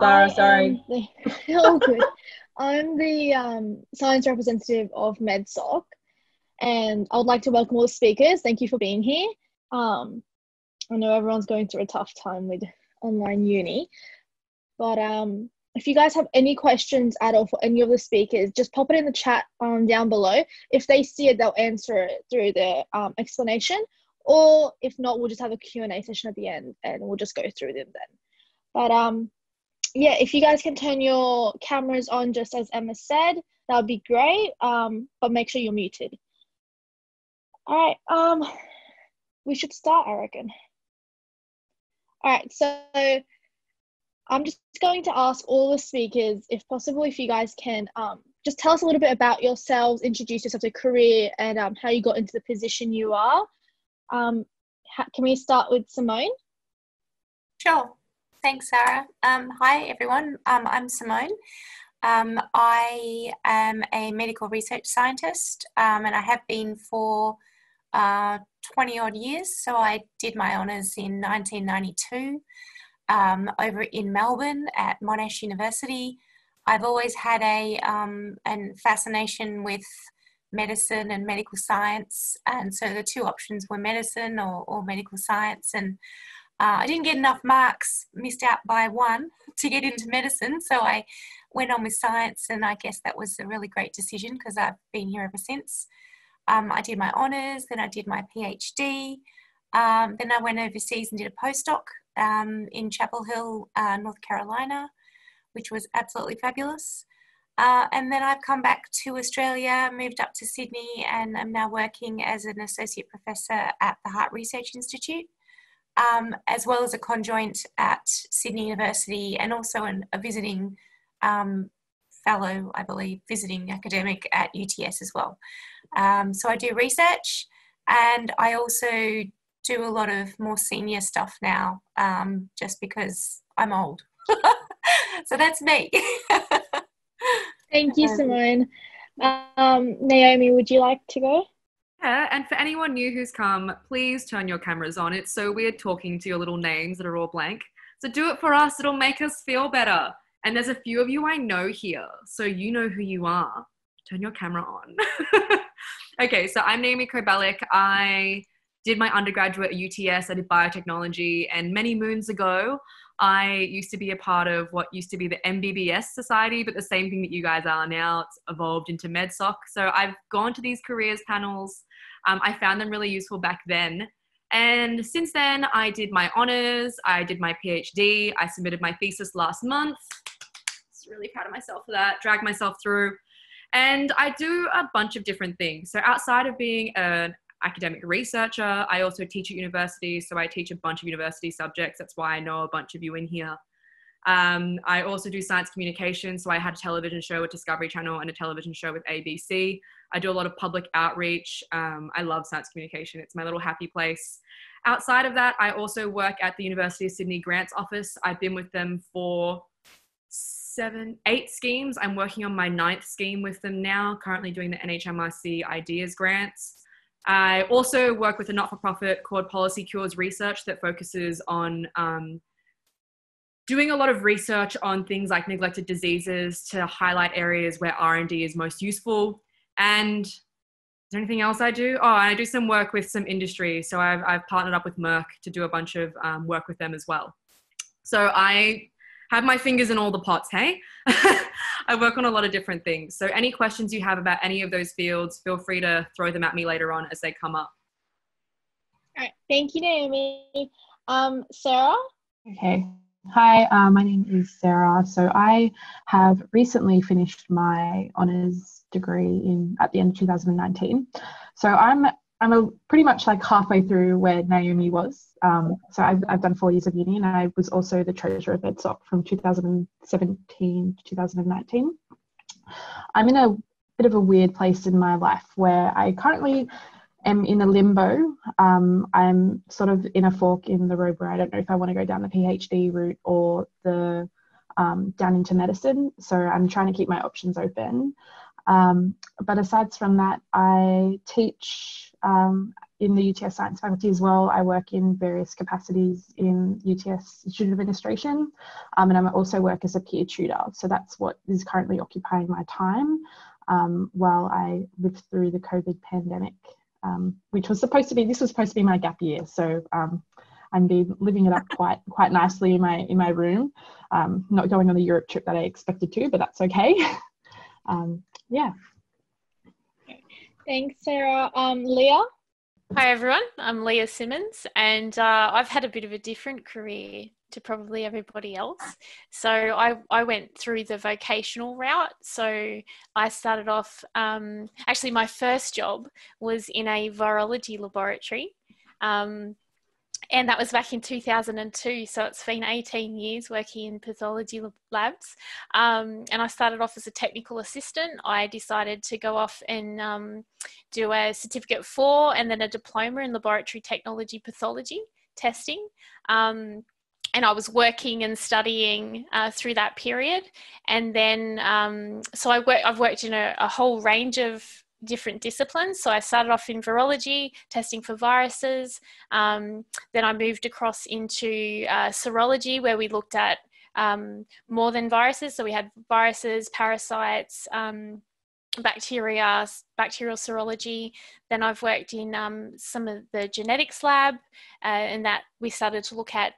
Sarah, sorry. Oh, good. I'm the science representative of MedSoc, and I would like to welcome all the speakers. Thank you for being here. I know everyone's going through a tough time with online uni, but if you guys have any questions at all for any of the speakers, just pop it in the chat down below. If they see it, they'll answer it through the explanation, or if not, we'll just have a Q&A session at the end and we'll just go through them then. But yeah, if you guys can turn your cameras on just as Emma said, that would be great, but make sure you're muted. All right, we should start, I reckon. All right, so I'm just going to ask all the speakers, if possible, if you guys can just tell us a little bit about yourselves, introduce yourself to career, and how you got into the position you are. Can we start with Simone? Sure. Thanks, Sarah. Hi, everyone. I'm Simone. I am a medical research scientist, and I have been for 20 odd years. So I did my honours in 1992 over in Melbourne at Monash University. I've always had a fascination with medicine and medical science, and so the two options were medicine or medical science, and I didn't get enough marks, missed out by one to get into medicine, so I went on with science, and I guess that was a really great decision because I've been here ever since. I did my honours, then I did my PhD, then I went overseas and did a postdoc in Chapel Hill, North Carolina, which was absolutely fabulous. And then I've come back to Australia, moved up to Sydney, and I'm now working as an associate professor at the Heart Research Institute, as well as a conjoint at Sydney University, and also a visiting fellow, I believe, visiting academic at UTS as well. So I do research, and I also do a lot of more senior stuff now, just because I'm old. So that's me. Thank you, Simone. Naomi, would you like to go? Yeah, and for anyone new who's come, please turn your cameras on. It's so weird talking to your little names that are all blank. So do it for us. It'll make us feel better. And there's a few of you I know here, so you know who you are. Turn your camera on. Okay, so I'm Naomi Kobalik. I did my undergraduate at UTS. I did biotechnology, and many moons ago, I used to be a part of what used to be the MBBS Society, but the same thing that you guys are now. It's evolved into MedSoc. So I've gone to these careers panels. I found them really useful back then. And since then, I did my honors. I did my PhD. I submitted my thesis last month. Just really proud of myself for that. Dragged myself through. And I do a bunch of different things. So outside of being an academic researcher, I also teach at university, so I teach a bunch of university subjects. That's why I know a bunch of you in here. I also do science communication, so I had a television show with Discovery Channel and a television show with ABC. I do a lot of public outreach. I love science communication. It's my little happy place. Outside of that, I also work at the University of Sydney Grants Office. I've been with them for 8 schemes. I'm working on my 9th scheme with them now, currently doing the NHMRC Ideas Grants. I also work with a not-for-profit called Policy Cures Research that focuses on doing a lot of research on things like neglected diseases to highlight areas where R&D is most useful. And is there anything else I do? Oh, and I do some work with some industry. So I've partnered up with Merck to do a bunch of work with them as well. So I have my fingers in all the pots, hey? I work on a lot of different things. So any questions you have about any of those fields, feel free to throw them at me later on as they come up. All right, thank you, Naomi. Sarah? Okay. Hi, my name is Sarah. So I have recently finished my honours degree at the end of 2019. So I'm pretty much like halfway through where Naomi was. So I've done 4 years of uni, and I was also the treasurer of MedSoc from 2017 to 2019. I'm in a bit of a weird place in my life where I currently am in a limbo. I'm sort of in a fork in the road where I don't know if I want to go down the PhD route or the down into medicine. So I'm trying to keep my options open. But aside from that, I teach in the UTS science faculty as well. I work in various capacities in UTS student administration, and I also work as a peer tutor. So that's what is currently occupying my time while I lived through the COVID pandemic, which was supposed to be my gap year. So I'm living it up quite nicely in my room. Not going on the Europe trip that I expected to, but that's okay. Yeah. Thanks, Sarah. Lea? Hi everyone, I'm Lea Simmons, and I've had a bit of a different career to probably everybody else. So I went through the vocational route. So I started off, actually my first job was in a virology laboratory, and that was back in 2002. So it's been 18 years working in pathology labs. And I started off as a technical assistant. I decided to go off and do a certificate 4 and then a diploma in laboratory technology pathology testing. And I was working and studying through that period. And then, so I've worked in a whole range of different disciplines. So I started off in virology, testing for viruses. Then I moved across into serology, where we looked at more than viruses. So we had viruses, parasites, bacterial serology. Then I've worked in some of the genetics lab, and that we started to look at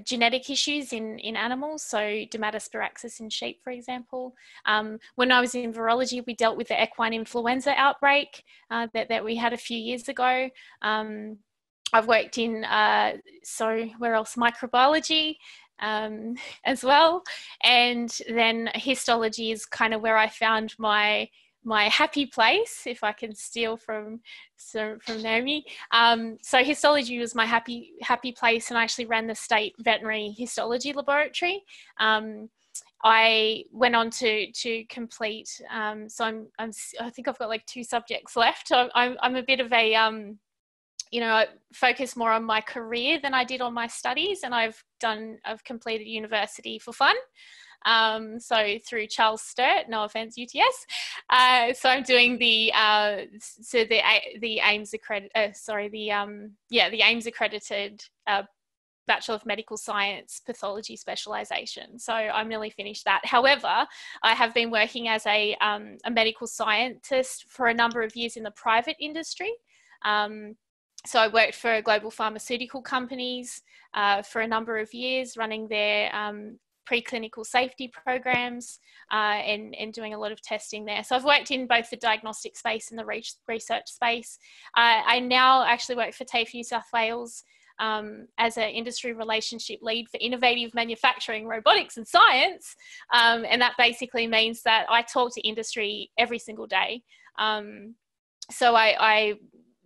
genetic issues in animals, so dermatospiraxis in sheep, for example. When I was in virology, we dealt with the equine influenza outbreak that we had a few years ago. I've worked in, where else? Microbiology as well. And then histology is kind of where I found my happy place, if I can steal from Naomi. So histology was my happy place, and I actually ran the state veterinary histology laboratory. I went on to complete, so I think I've got like 2 subjects left. I'm a bit of a, I focus more on my career than I did on my studies, and I've completed university for fun. So through Charles Sturt, no offense, UTS. So I'm doing the AIMS accredited Bachelor of Medical Science pathology specialisation. So I'm nearly finished that. However, I have been working as a medical scientist for a number of years in the private industry. So I worked for global pharmaceutical companies for a number of years, running their preclinical safety programs and doing a lot of testing there. So I've worked in both the diagnostic space and the research space. I now actually work for TAFE New South Wales as an industry relationship lead for innovative manufacturing, robotics and science. And that basically means that I talk to industry every single day. So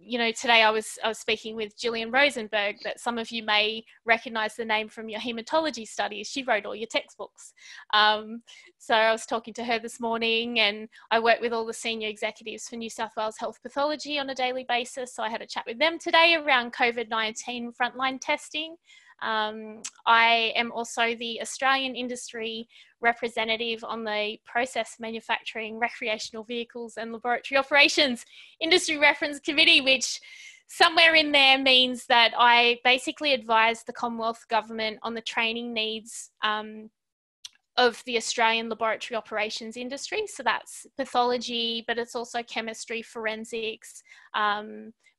today I was speaking with Gillian Rosenberg, that some of you may recognise the name from your haematology studies. She wrote all your textbooks. So I was talking to her this morning, and I work with all the senior executives for New South Wales Health Pathology on a daily basis. So I had a chat with them today around COVID-19 frontline testing. I am also the Australian industry representative on the Process Manufacturing, Recreational Vehicles and Laboratory Operations Industry Reference Committee, which somewhere in there means that I basically advise the Commonwealth Government on the training needs of the Australian laboratory operations industry. So that's pathology, but it's also chemistry, forensics.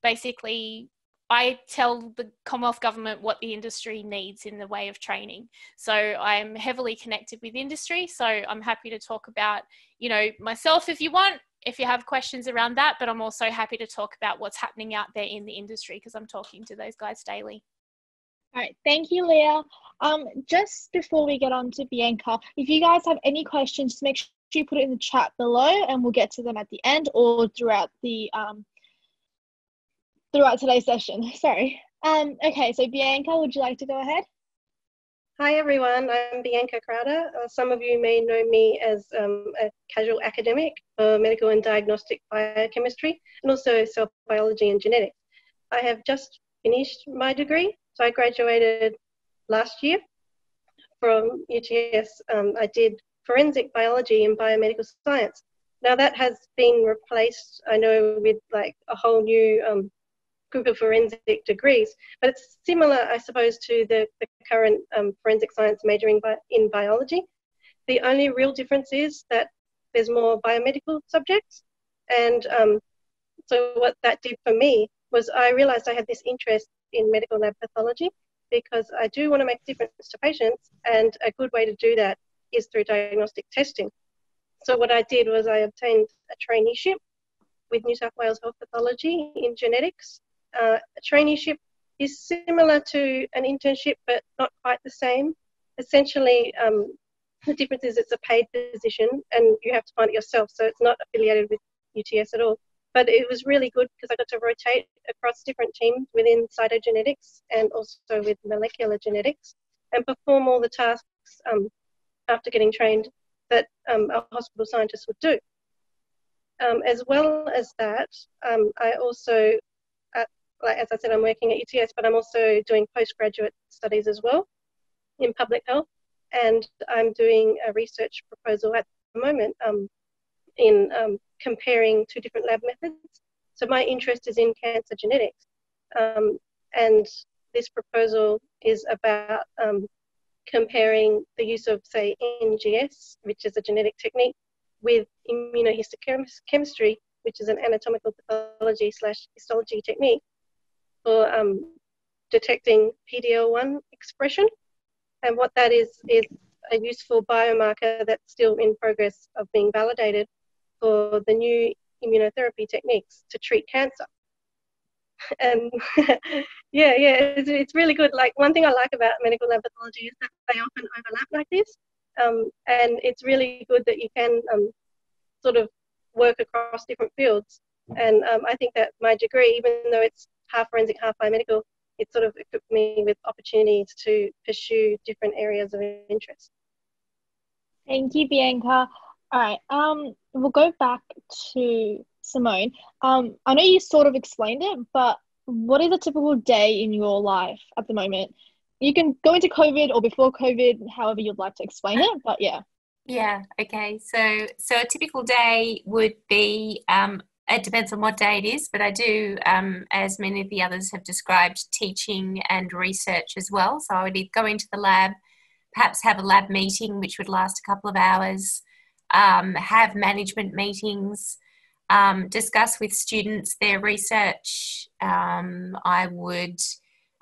Basically, I tell the Commonwealth Government what the industry needs in the way of training. So I'm heavily connected with industry. So I'm happy to talk about, myself if you want, if you have questions around that, but I'm also happy to talk about what's happening out there in the industry, because I'm talking to those guys daily. All right, thank you, Lea. Just before we get on to Bianca, if you guys have any questions, just make sure you put it in the chat below, and we'll get to them at the end or throughout today's session. Sorry. Okay, so Bianca, would you like to go ahead? Hi everyone, I'm Bianca Crowder. Some of you may know me as a casual academic for medical and diagnostic biochemistry, and also cell biology and genetics. I have just finished my degree, so I graduated last year from UTS. I did forensic biology and biomedical science. Now that has been replaced, I know, with like a whole new group of forensic degrees, but it's similar, I suppose, to the current forensic science majoring in biology. The only real difference is that there's more biomedical subjects. And so what that did for me was I realized I had this interest in medical lab pathology because I do want to make a difference to patients, and a good way to do that is through diagnostic testing. So what I did was I obtained a traineeship with New South Wales Health Pathology in genetics. A traineeship is similar to an internship, but not quite the same. Essentially, the difference is it's a paid position and you have to find it yourself, so it's not affiliated with UTS at all. But it was really good because I got to rotate across different teams within cytogenetics and also with molecular genetics and perform all the tasks after getting trained that a hospital scientist would do. As well as that, I also, like as I said, I'm working at UTS, but I'm also doing postgraduate studies as well in public health. And I'm doing a research proposal at the moment in comparing two different lab methods. So my interest is in cancer genetics. And this proposal is about comparing the use of, say, NGS, which is a genetic technique, with immunohistochemistry, which is an anatomical pathology / histology technique for detecting PD-L1 expression. And what that is a useful biomarker that's still in progress of being validated for the new immunotherapy techniques to treat cancer. And it's really good. Like, one thing I like about medical lab pathology is that they often overlap like this. And it's really good that you can sort of work across different fields. And I think that my degree, even though it's half forensic, half biomedical, it sort of equipped me with opportunities to pursue different areas of interest. Thank you, Bianca. All right, we'll go back to Simone. I know you sort of explained it, but what is a typical day in your life at the moment? You can go into COVID or before COVID, however you'd like to explain it, but yeah. Yeah, okay. So a typical day would be, it depends on what day it is, but I do, as many of the others have described, teaching and research as well. So I would go into the lab, perhaps have a lab meeting, which would last a couple of hours, have management meetings, discuss with students their research. I would,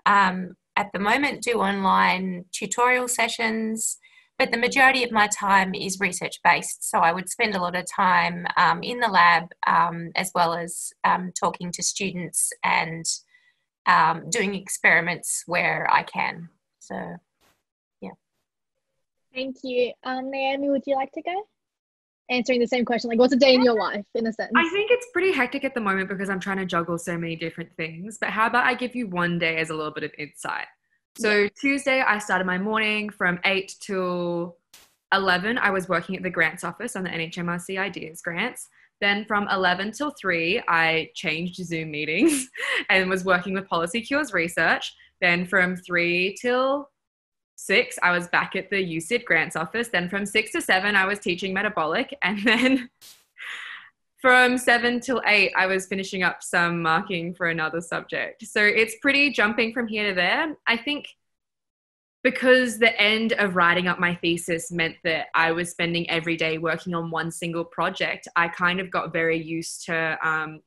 at the moment, do online tutorial sessions, but the majority of my time is research-based. So I would spend a lot of time in the lab, as well as talking to students and doing experiments where I can. So, yeah. Thank you. Naomi, would you like to go? Answering the same question, like, what's a day in your life, in a sense? I think it's pretty hectic at the moment because I'm trying to juggle so many different things. But how about I give you one day as a little bit of insight? So Tuesday, I started my morning from 8 till 11. I was working at the grants office on the NHMRC Ideas grants. Then from 11 till 3, I changed Zoom meetings and was working with Policy Cures research. Then from 3 till 6, I was back at the UCID grants office. Then from 6 to 7, I was teaching metabolic. And then from 7 till 8, I was finishing up some marking for another subject. So it's pretty jumping from here to there. I think because the end of writing up my thesis meant that I was spending every day working on one single project, I kind of got very used to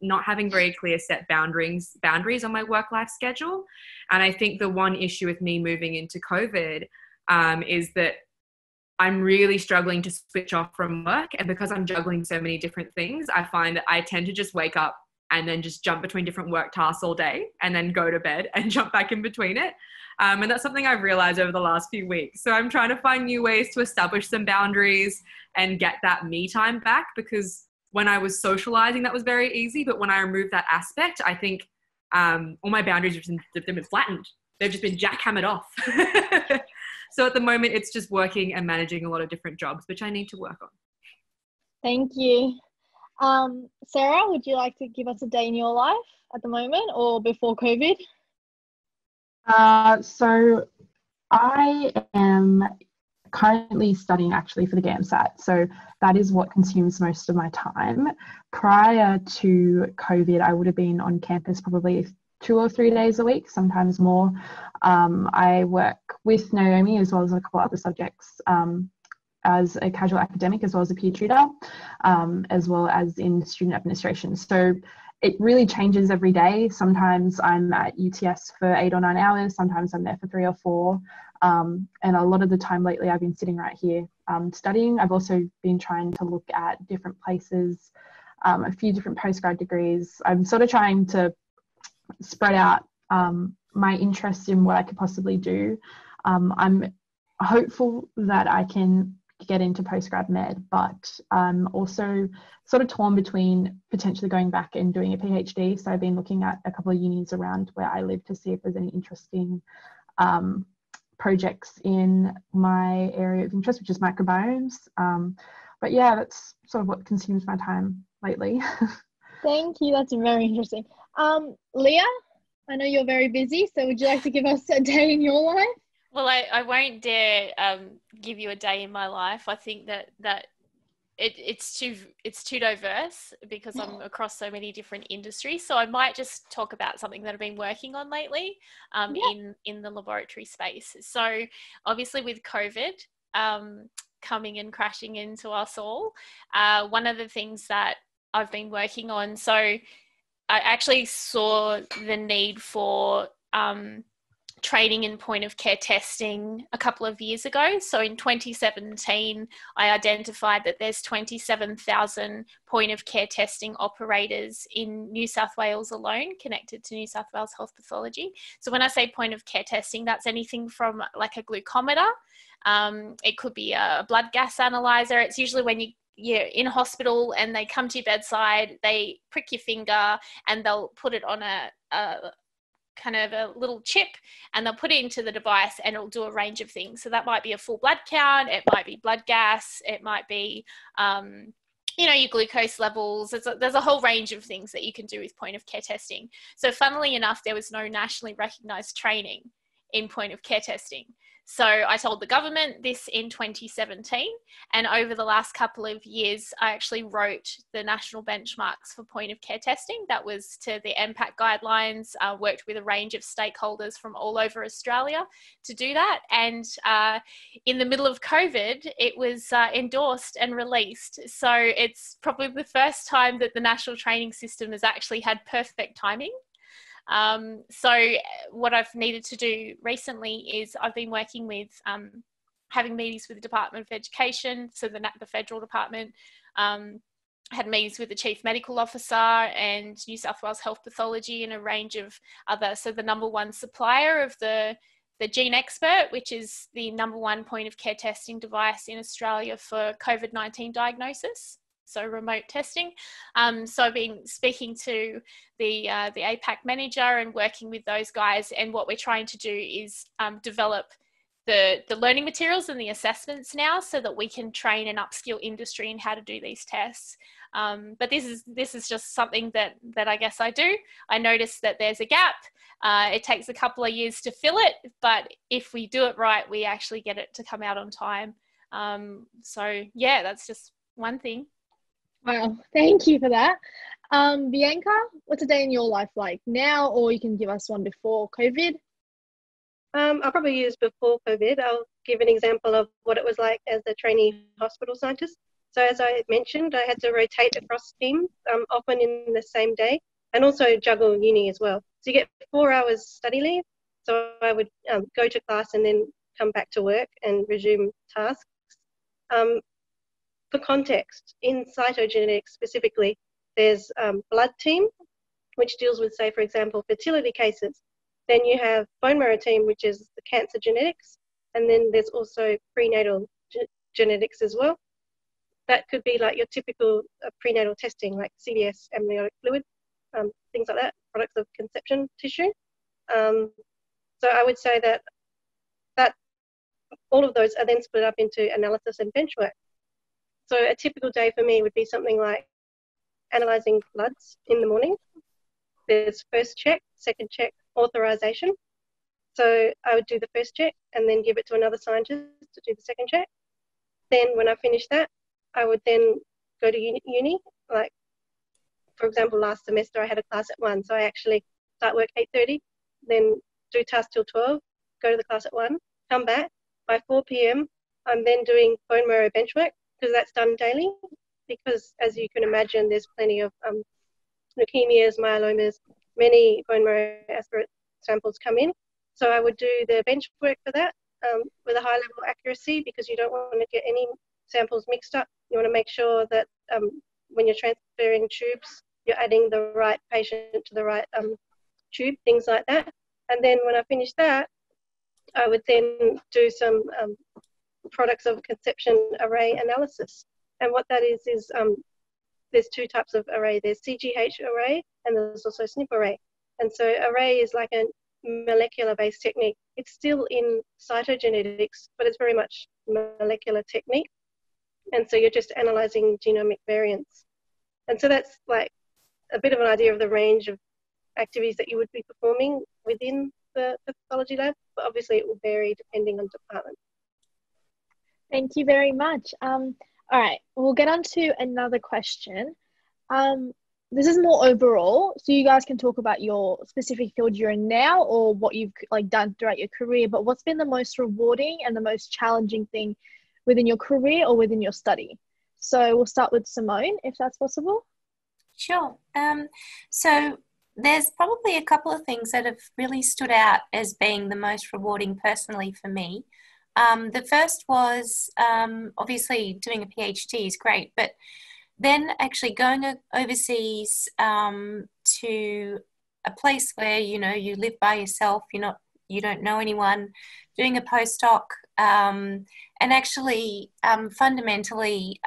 not having very clear set boundaries on my work-life schedule. And I think the one issue with me moving into COVID is that I'm really struggling to switch off from work. And because I'm juggling so many different things, I find that I tend to just wake up and then just jump between different work tasks all day and then go to bed and jump back in between it. And that's something I've realized over the last few weeks. So I'm trying to find new ways to establish some boundaries and get that me time back, because when I was socializing, that was very easy. But when I removed that aspect, I think all my boundaries have been flattened. They've just been jackhammered off. So at the moment, it's just working and managing a lot of different jobs, which I need to work on. Thank you. Sarah, would you like to give us a day in your life at the moment or before COVID? So I am currently studying actually for the GAMSAT. So that is what consumes most of my time. Prior to COVID, I would have been on campus probably 2 or 3 days a week, sometimes more. I work with Naomi as well as a couple other subjects as a casual academic, as well as a peer tutor, as well as in student administration. So it really changes every day. Sometimes I'm at UTS for 8 or 9 hours, sometimes I'm there for 3 or 4. And a lot of the time lately I've been sitting right here studying. I've also been trying to look at different places, a few different postgrad degrees. I'm sort of trying to spread out my interest in what I could possibly do. I'm hopeful that I can get into postgrad med, but I'm also sort of torn between potentially going back and doing a PhD. So I've been looking at a couple of unis around where I live to see if there's any interesting projects in my area of interest, which is microbiomes. But yeah, that's sort of what consumes my time lately. Thank you. That's very interesting. Lea, I know you're very busy, so would you like to give us a day in your life? Well, I won't dare give you a day in my life. I think that it's too diverse because I'm across so many different industries. So I might just talk about something that I've been working on lately in the laboratory space. So obviously with COVID coming and crashing into us all, one of the things that I've been working on, so I actually saw the need for training in point of care testing a couple of years ago. So in 2017, I identified that there's 27,000 point of care testing operators in New South Wales alone connected to New South Wales Health Pathology. So when I say point of care testing, that's anything from like a glucometer. It could be a blood gas analyzer. It's usually when you're in hospital and they come to your bedside, they prick your finger and they'll put it on a kind of a little chip and they'll put it into the device and it'll do a range of things. So that might be a full blood count, it might be blood gas, it might be your glucose levels. There's a whole range of things that you can do with point of care testing. So funnily enough, there was no nationally recognised training in point of care testing. So I told the government this in 2017, and over the last couple of years, I actually wrote the national benchmarks for point of care testing. That was to the MPAC guidelines, worked with a range of stakeholders from all over Australia to do that. And in the middle of COVID, it was endorsed and released. So it's probably the first time that the national training system has actually had perfect timing. So what I've needed to do recently is I've been working with having meetings with the Department of Education, so the federal department, had meetings with the Chief Medical Officer and New South Wales Health Pathology and a range of other, so the number one supplier of the Gene Expert, which is the number one point of care testing device in Australia for COVID-19 diagnosis. So remote testing. So I've been speaking to the APAC manager and working with those guys. And what we're trying to do is develop the learning materials and the assessments now so that we can train and upskill industry in how to do these tests. But this is just something that I guess I do. I noticed that there's a gap. It takes a couple of years to fill it, but if we do it right, we actually get it to come out on time. So yeah, that's just one thing. Wow, thank you for that. Bianca, what's a day in your life like now, or you can give us one before COVID? I'll probably use before COVID. I'll give an example of what it was like as a trainee hospital scientist. So as I mentioned, I had to rotate across teams, often in the same day, and also juggle uni as well. So you get 4 hours study leave. So I would go to class and then come back to work and resume tasks. For context, in cytogenetics specifically, there's blood team, which deals with, say, for example, fertility cases. Then you have bone marrow team, which is the cancer genetics. And then there's also prenatal genetics as well. That could be like your typical prenatal testing, like CVS, amniotic fluid, things like that, products of conception tissue. So I would say that all of those are then split up into analysis and bench work. So a typical day for me would be something like analysing bloods in the morning. There's first check, second check, authorisation. So I would do the first check and then give it to another scientist to do the second check. Then when I finished that, I would then go to uni. Like, for example, last semester I had a class at 1, so I actually start work 8:30, then do tasks till 12, go to the class at 1, come back. By 4 p.m, I'm then doing bone marrow bench work, because that's done daily, because as you can imagine, there's plenty of leukemias, myelomas, many bone marrow aspirate samples come in. So I would do the bench work for that with a high level accuracy, because you don't want to get any samples mixed up. You want to make sure that when you're transferring tubes, you're adding the right patient to the right tube, things like that. And then when I finish that, I would then do some products of conception array analysis. And what that is there's 2 types of array. There's CGH array and there's also SNP array. And so array is like a molecular-based technique. It's still in cytogenetics, but it's very much molecular technique. And so you're just analyzing genomic variants. And so that's like a bit of an idea of the range of activities that you would be performing within the pathology lab, but obviously it will vary depending on department. Thank you very much. All right, we'll get on to another question. This is more overall, so you guys can talk about your specific field you're in now or what you've done throughout your career, but what's been the most rewarding and the most challenging thing within your career or within your study? So we'll start with Simone, if that's possible. Sure. So there's probably a couple of things that have really stood out as being the most rewarding personally for me. The first was obviously doing a PhD is great, but then actually going overseas to a place where, you live by yourself, you don't know anyone, doing a postdoc, and actually fundamentally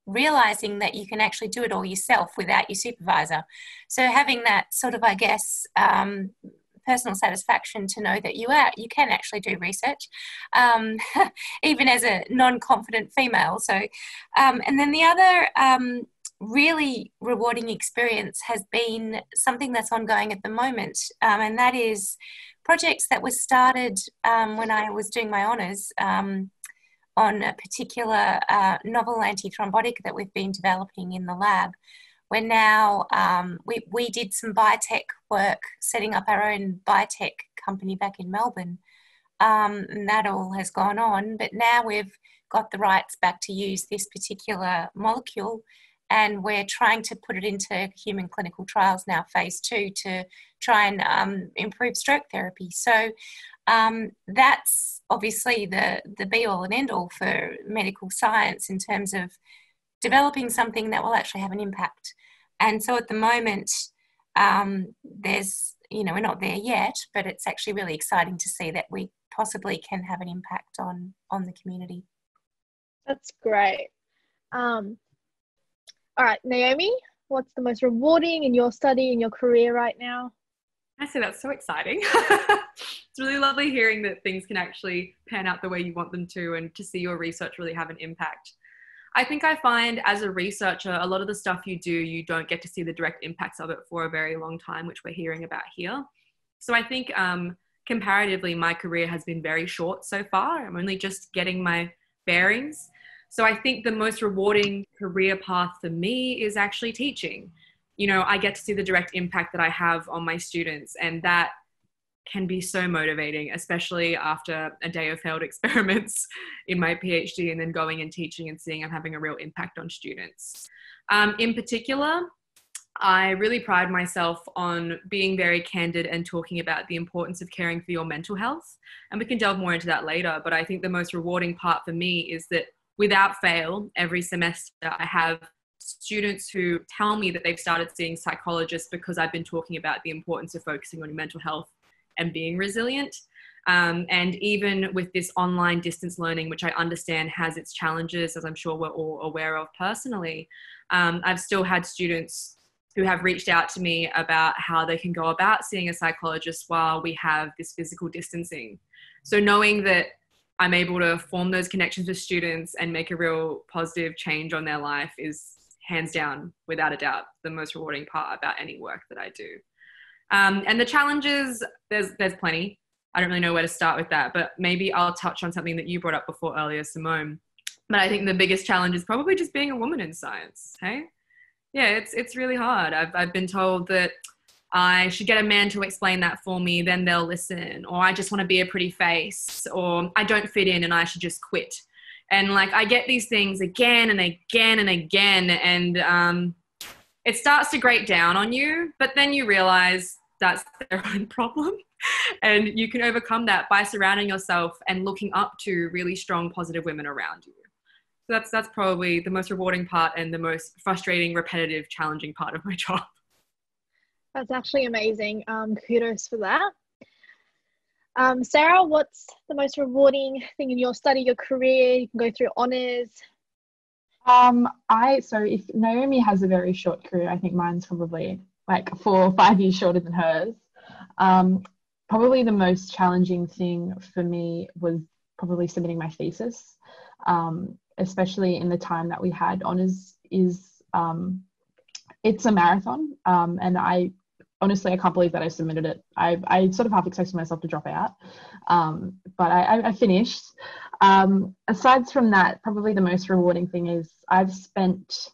realizing that you can actually do it all yourself without your supervisor. So having that sort of, I guess, personal satisfaction to know that you can actually do research, even as a non-confident female. So, and then the other really rewarding experience has been something that's ongoing at the moment, and that is projects that were started when I was doing my honours on a particular novel antithrombotic that we've been developing in the lab. We're now, we did some biotech work, setting up our own biotech company back in Melbourne, and that all has gone on, but now we've got the rights back to use this particular molecule, and we're trying to put it into human clinical trials now, phase 2, to try and improve stroke therapy. So that's obviously the be-all and end-all for medical science in terms of developing something that will actually have an impact. And so at the moment, there's, we're not there yet, but it's actually really exciting to see that we possibly can have an impact on the community. That's great. All right, Naomi, what's the most rewarding in your study, in your career right now? I say that's so exciting. It's really lovely hearing that things can actually pan out the way you want them to, and to see your research really have an impact. I think I find as a researcher, a lot of the stuff you do, you don't get to see the direct impacts of it for a very long time, which we're hearing about here. So I think comparatively, my career has been very short so far. I'm only just getting my bearings. So I think the most rewarding career path for me is actually teaching. I get to see the direct impact that I have on my students, and that can be so motivating, especially after a day of failed experiments in my PhD, and then going and teaching and seeing I'm having a real impact on students. In particular, I really pride myself on being very candid and talking about the importance of caring for your mental health. And we can delve more into that later, but I think the most rewarding part for me is that without fail, every semester I have students who tell me that they've started seeing psychologists because I've been talking about the importance of focusing on your mental health and being resilient. And even with this online distance learning, which I understand has its challenges, as I'm sure we're all aware of personally, I've still had students who have reached out to me about how they can go about seeing a psychologist while we have this physical distancing. So knowing that I'm able to form those connections with students and make a real positive change on their life is hands down, without a doubt, the most rewarding part about any work that I do. And the challenges, there's plenty. I don't really know where to start with that, but maybe I'll touch on something that you brought up before earlier, Simone. But I think the biggest challenge is probably just being a woman in science, hey? Yeah, it's really hard. I've been told that I should get a man to explain that for me, then they'll listen, or I just want to be a pretty face, or I don't fit in and I should just quit. And like, I get these things again and again and again, and it starts to grate down on you, but then you realize that's their own problem. And you can overcome that by surrounding yourself and looking up to really strong, positive women around you. So that's probably the most rewarding part and the most frustrating, repetitive, challenging part of my job. That's actually amazing. Kudos for that. Sarah, what's the most rewarding thing in your study, your career? You can go through honours. So if Naomi has a very short career, I think mine's probably like 4 or 5 years shorter than hers. Probably the most challenging thing for me was probably submitting my thesis, especially in the time that we had. Honours is, it's a marathon, and I can't believe that I submitted it. I sort of half expected myself to drop out, but I finished. Aside from that, probably the most rewarding thing is I've spent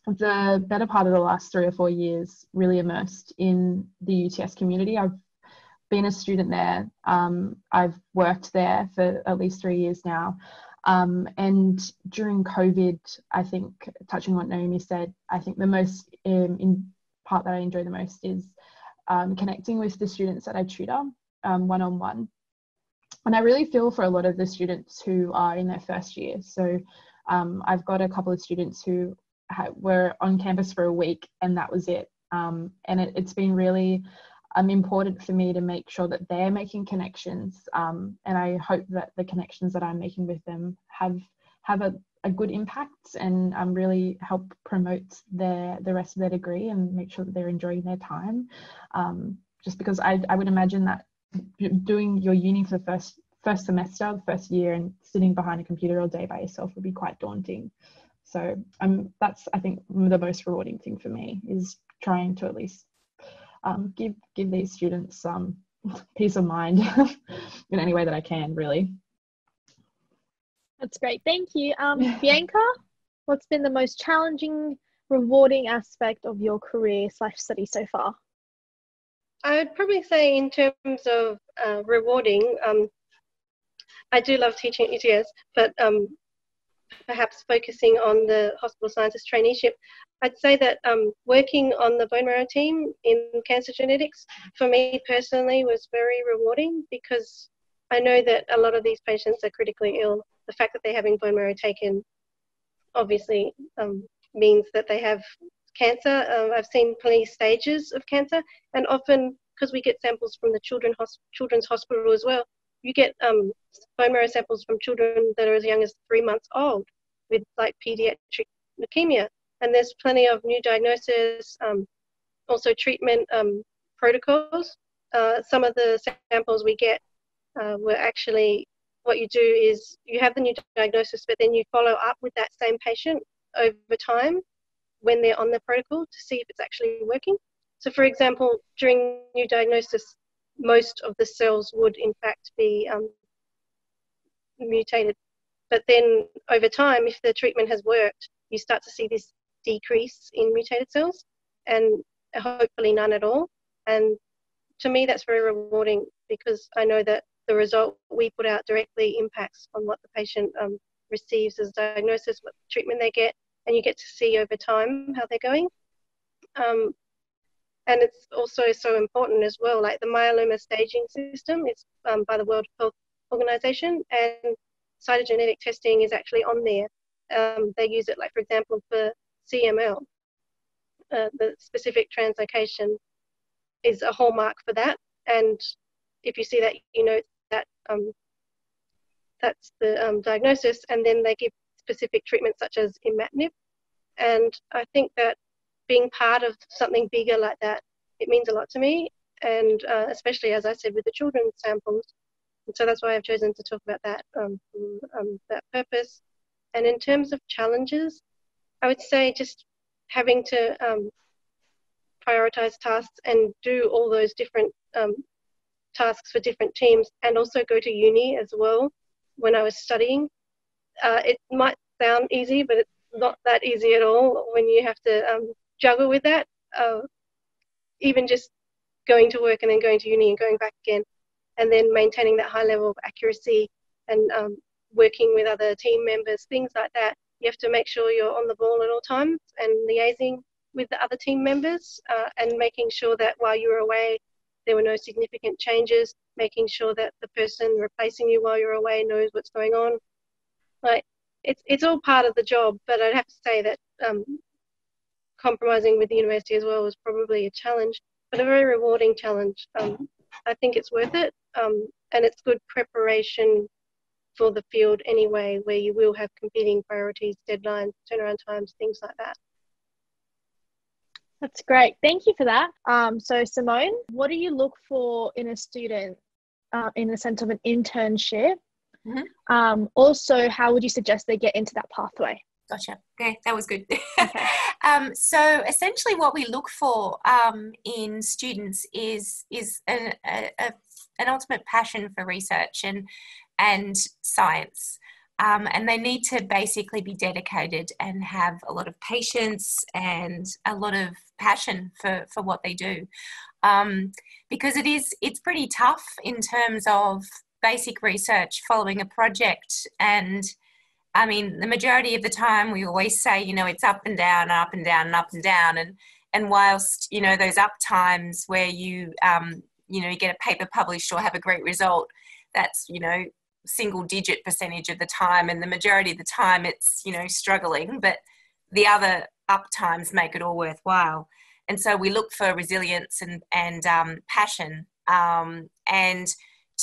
the better part of the last 3 or 4 years really immersed in the UTS community. I've been a student there. I've worked there for at least 3 years now. And during COVID, I think, touching on what Naomi said, I think the most part that I enjoy the most is connecting with the students that I tutor one-on-one. And I really feel for a lot of the students who are in their first year. So I've got a couple of students who were on campus for a week and that was it. And it's been really important for me to make sure that they're making connections. And I hope that the connections that I'm making with them have a good impact and really help promote the rest of their degree and make sure that they're enjoying their time. Just because I would imagine that doing your uni for the first semester, the first year, and sitting behind a computer all day by yourself would be quite daunting. So that's, I think, the most rewarding thing for me is trying to at least give these students some peace of mind in any way that I can, really. That's great. Thank you. Bianca, what's been the most challenging, rewarding aspect of your career/study so far? I would probably say in terms of rewarding, I do love teaching at UTS, but perhaps focusing on the hospital scientist traineeship, I'd say that working on the bone marrow team in cancer genetics, for me personally, was very rewarding because I know that a lot of these patients are critically ill. The fact that they're having bone marrow taken obviously means that they have cancer. I've seen plenty stages of cancer, and often, because we get samples from the Children's Hospital as well, you get bone marrow samples from children that are as young as 3 months old with like pediatric leukemia. And there's plenty of new diagnosis, also treatment protocols. Some of the samples we get were actually, what you do is you have the new diagnosis, but then you follow up with that same patient over time when they're on the protocol to see if it's actually working. So for example, during new diagnosis, most of the cells would in fact be mutated. But then over time, if the treatment has worked, you start to see this decrease in mutated cells and hopefully none at all. And to me, that's very rewarding because I know that the result we put out directly impacts on what the patient receives as diagnosis, what treatment they get, and you get to see over time how they're going. And it's also so important as well, like the myeloma staging system is by the World Health Organization, and cytogenetic testing is actually on there. They use it, like, for example, for CML. The specific translocation is a hallmark for that. And if you see that, you know that that's the diagnosis, and then they give specific treatments such as imatinib. And I think that being part of something bigger like that, it means a lot to me, and especially, as I said, with the children's samples. And so that's why I've chosen to talk about that, that purpose. And in terms of challenges, I would say just having to prioritize tasks and do all those different tasks for different teams, and also go to uni as well when I was studying. It might sound easy, but it's not that easy at all when you have to juggle with that. Even just going to work and then going to uni and going back again, and then maintaining that high level of accuracy and working with other team members, things like that. You have to make sure you're on the ball at all times and liaising with the other team members and making sure that while you were away, there were no significant changes, making sure that the person replacing you while you're away knows what's going on. Like, it's all part of the job, but I'd have to say that compromising with the university as well was probably a challenge, but a very rewarding challenge. I think it's worth it, and it's good preparation for the field anyway, where you will have competing priorities, deadlines, turnaround times, things like that. That's great. Thank you for that. So Simone, what do you look for in a student in the sense of an internship? Mm-hmm. Also, how would you suggest they get into that pathway? Gotcha. Okay, that was good. Okay. So essentially what we look for in students is an ultimate passion for research and science. And they need to basically be dedicated and have a lot of patience and a lot of passion for what they do. Because it's pretty tough in terms of basic research following a project. And I mean, the majority of the time we always say, it's up and down, up and down, and up and down. And whilst, those up times where you get a paper published or have a great result, that's, single digit percentage of the time, and the majority of the time it's struggling, but the other up times make it all worthwhile. And so we look for resilience and passion, and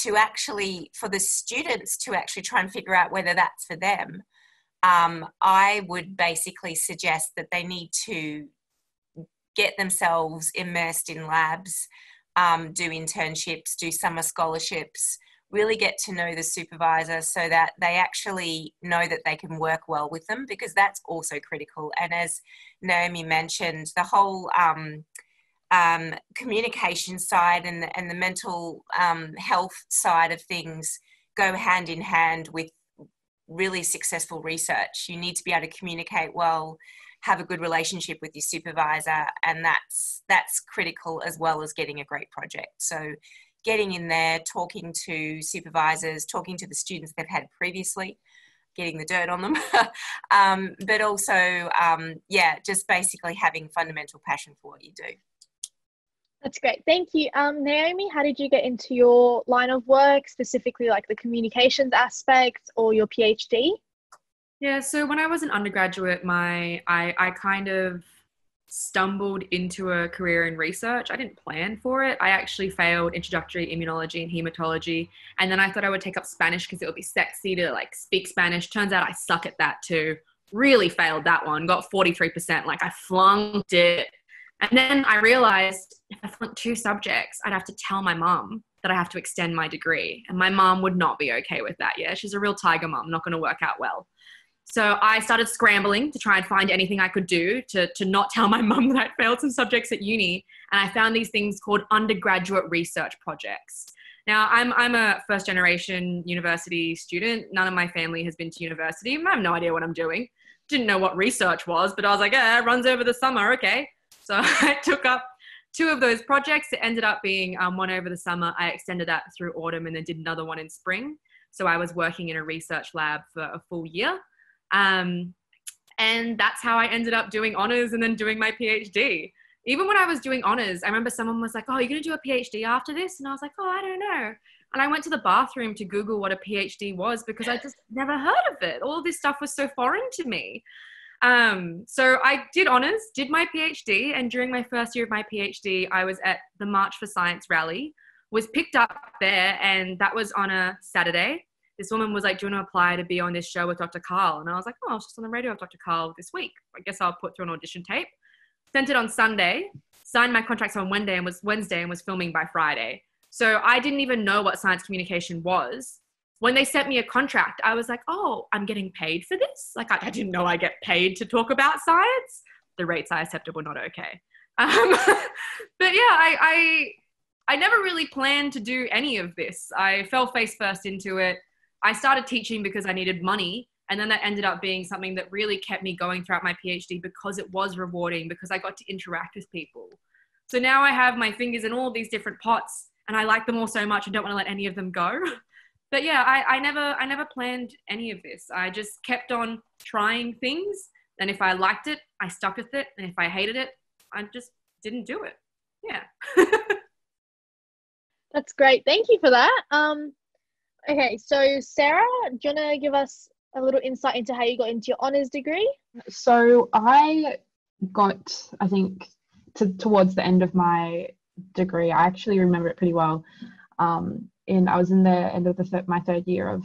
to actually, for the students to actually try and figure out whether that's for them. I would basically suggest that they need to get themselves immersed in labs, do internships, do summer scholarships, really get to know the supervisor so that they actually know that they can work well with them, because that's also critical. And as Naomi mentioned, the whole communication side and the mental health side of things go hand in hand with really successful research. You need to be able to communicate well, have a good relationship with your supervisor, and that's critical, as well as getting a great project. So getting in there, talking to supervisors, talking to the students they've had previously, getting the dirt on them, but also, just basically having fundamental passion for what you do. That's great. Thank you. Naomi, how did you get into your line of work, specifically like the communications aspect or your PhD? Yeah, so when I was an undergraduate, I kind of stumbled into a career in research. I didn't plan for it. I actually failed introductory immunology and hematology, and then I thought I would take up Spanish because it would be sexy to speak Spanish. Turns out I suck at that too. Really failed that one. Got 43%. I flunked it. And then I realized if I flunked 2 subjects, I'd have to tell my mum that I have to extend my degree, and my mum would not be okay with that. Yeah, she's a real tiger mum, not going to work out well. So I started scrambling to try and find anything I could do to not tell my mum that I'd failed some subjects at uni. And I found these things called undergraduate research projects. Now, I'm a first-generation university student. None of my family has been to university. I have no idea what I'm doing. Didn't know what research was, but I was like, it runs over the summer, okay. So I took up 2 of those projects. It ended up being one over the summer. I extended that through autumn and then did another one in spring. So I was working in a research lab for a full year. And that's how I ended up doing honors and then doing my PhD. Even when I was doing honors, I remember someone was like, oh, you're going to do a PhD after this? And I was like, oh, I don't know. And I went to the bathroom to Google what a PhD was because I just never heard of it. All this stuff was so foreign to me. So I did honors, did my PhD. And during my first year of my PhD, I was at the March for Science rally, was picked up there. And that was on a Saturday. This woman was like, do you want to apply to be on this show with Dr. Carl? And I was like, oh, I was just on the radio with Dr. Carl this week. I guess I'll put through an audition tape. Sent it on Sunday, signed my contracts on Wednesday and was filming by Friday. So I didn't even know what science communication was. When they sent me a contract, I was like, oh, I'm getting paid for this? I didn't know I get paid to talk about science. The rates I accepted were not okay. But yeah, I never really planned to do any of this. I fell face first into it. I started teaching because I needed money. And then that ended up being something that really kept me going throughout my PhD because it was rewarding, because I got to interact with people. So now I have my fingers in all these different pots and I like them all so much. I don't want to let any of them go. But yeah, I never planned any of this. I just kept on trying things. And if I liked it, I stuck with it. And if I hated it, I just didn't do it. Yeah. That's great. Thank you for that. Okay, so Sarah, do you want to give us a little insight into how you got into your honours degree? So I got, I think, towards the end of my degree, I actually remember it pretty well. I was in the end of my third year of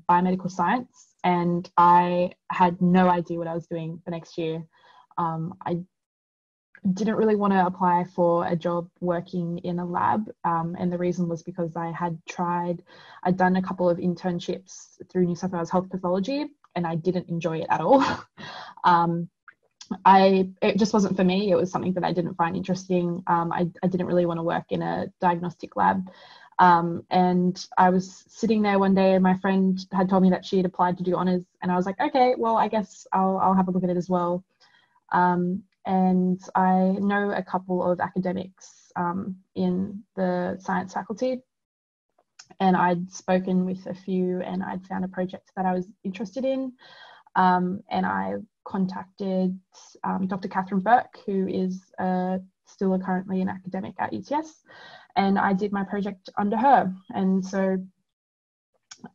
biomedical science, and I had no idea what I was doing the next year. I didn't really want to apply for a job working in a lab, and the reason was because I'd done a couple of internships through New South Wales Health Pathology, and I didn't enjoy it at all. It just wasn't for me. It was something that I didn't find interesting. I didn't really want to work in a diagnostic lab. And I was sitting there one day and my friend had told me that she had applied to do honours, and I was like, okay, well, I guess I'll have a look at it as well. And I know a couple of academics in the science faculty, and I'd spoken with a few and I'd found a project that I was interested in. And I contacted Dr. Catherine Burke, who is still currently an academic at UTS, and I did my project under her. And so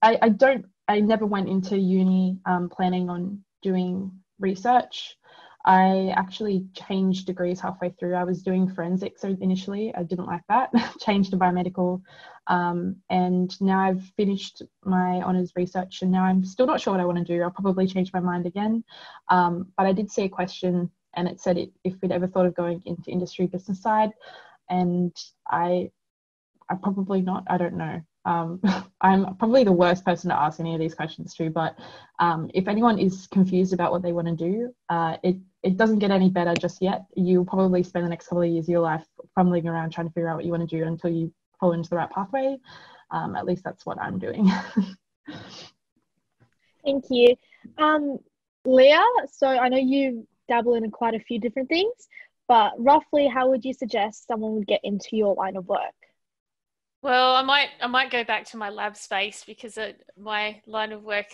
I never went into uni planning on doing research. I actually changed degrees halfway through. I was doing forensics so initially. I didn't like that. Changed to biomedical. And now I've finished my honours research, and now I'm still not sure what I want to do. I'll probably change my mind again. But I did see a question, and it said if we'd ever thought of going into industry business side. And I probably not. I don't know. I'm probably the worst person to ask any of these questions to, but if anyone is confused about what they want to do, it doesn't get any better just yet. You'll probably spend the next couple of years of your life fumbling around trying to figure out what you want to do until you fall into the right pathway. At least that's what I'm doing. Thank you. Lea, so I know you dabble in quite a few different things, but roughly how would you suggest someone would get into your line of work? Well, I might go back to my lab space because my line of work,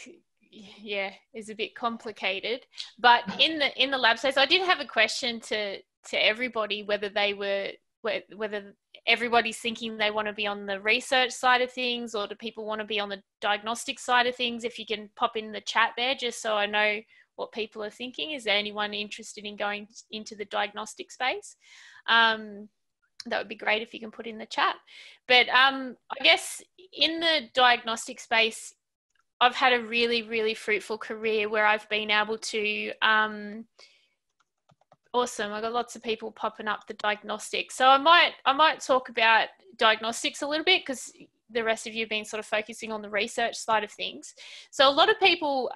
is a bit complicated. But in the lab space, I did have a question to everybody, whether everybody's thinking they want to be on the research side of things, or do people want to be on the diagnostic side of things? If you can pop in the chat there, just so I know what people are thinking. Is there anyone interested in going into the diagnostic space? That would be great if you can put in the chat. But I guess in the diagnostic space, I've had a really, really fruitful career where I've been able to, awesome, I've got lots of people popping up the diagnostics. So I might talk about diagnostics a little bit, because the rest of you have been sort of focusing on the research side of things. So a lot of people,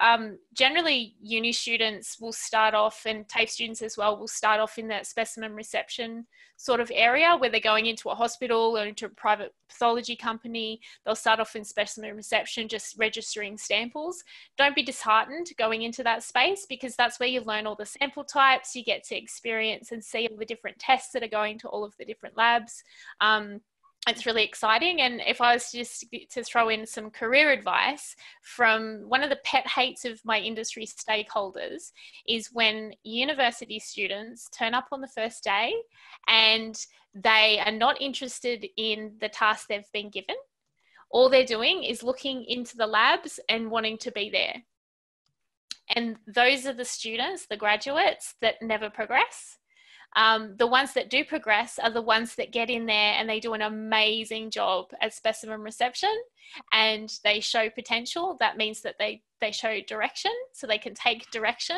generally uni students will start off, and TAFE students as well, will start off in that specimen reception sort of area where they're going into a hospital or into a private pathology company. They'll start off in specimen reception, just registering samples. Don't be disheartened going into that space, because that's where you learn all the sample types. You get to experience and see all the different tests that are going to all of the different labs. It's really exciting. And if I was just to throw in some career advice, from one of the pet hates of my industry stakeholders is when university students turn up on the first day and they are not interested in the task they've been given. All they're doing is looking into the labs and wanting to be there. And those are the students, the graduates, that never progress. The ones that do progress are the ones that get in there and they do an amazing job at specimen reception, and they show potential. That means that they show direction, so they can take direction.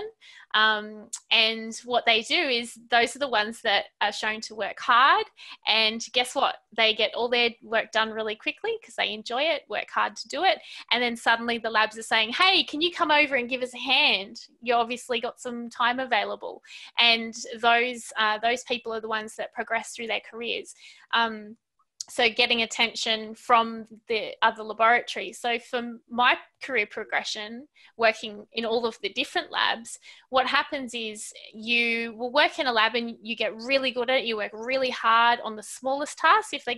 And what they do is, those are the ones that are shown to work hard, and guess what? They get all their work done really quickly because they enjoy it, work hard to do it. And then suddenly the labs are saying, hey, can you come over and give us a hand? You obviously got some time available. And those people are the ones that progress through their careers. so getting attention from the other laboratories. So for my career progression, working in all of the different labs, what happens is you will work in a lab and you get really good at it. You work really hard on the smallest tasks. If they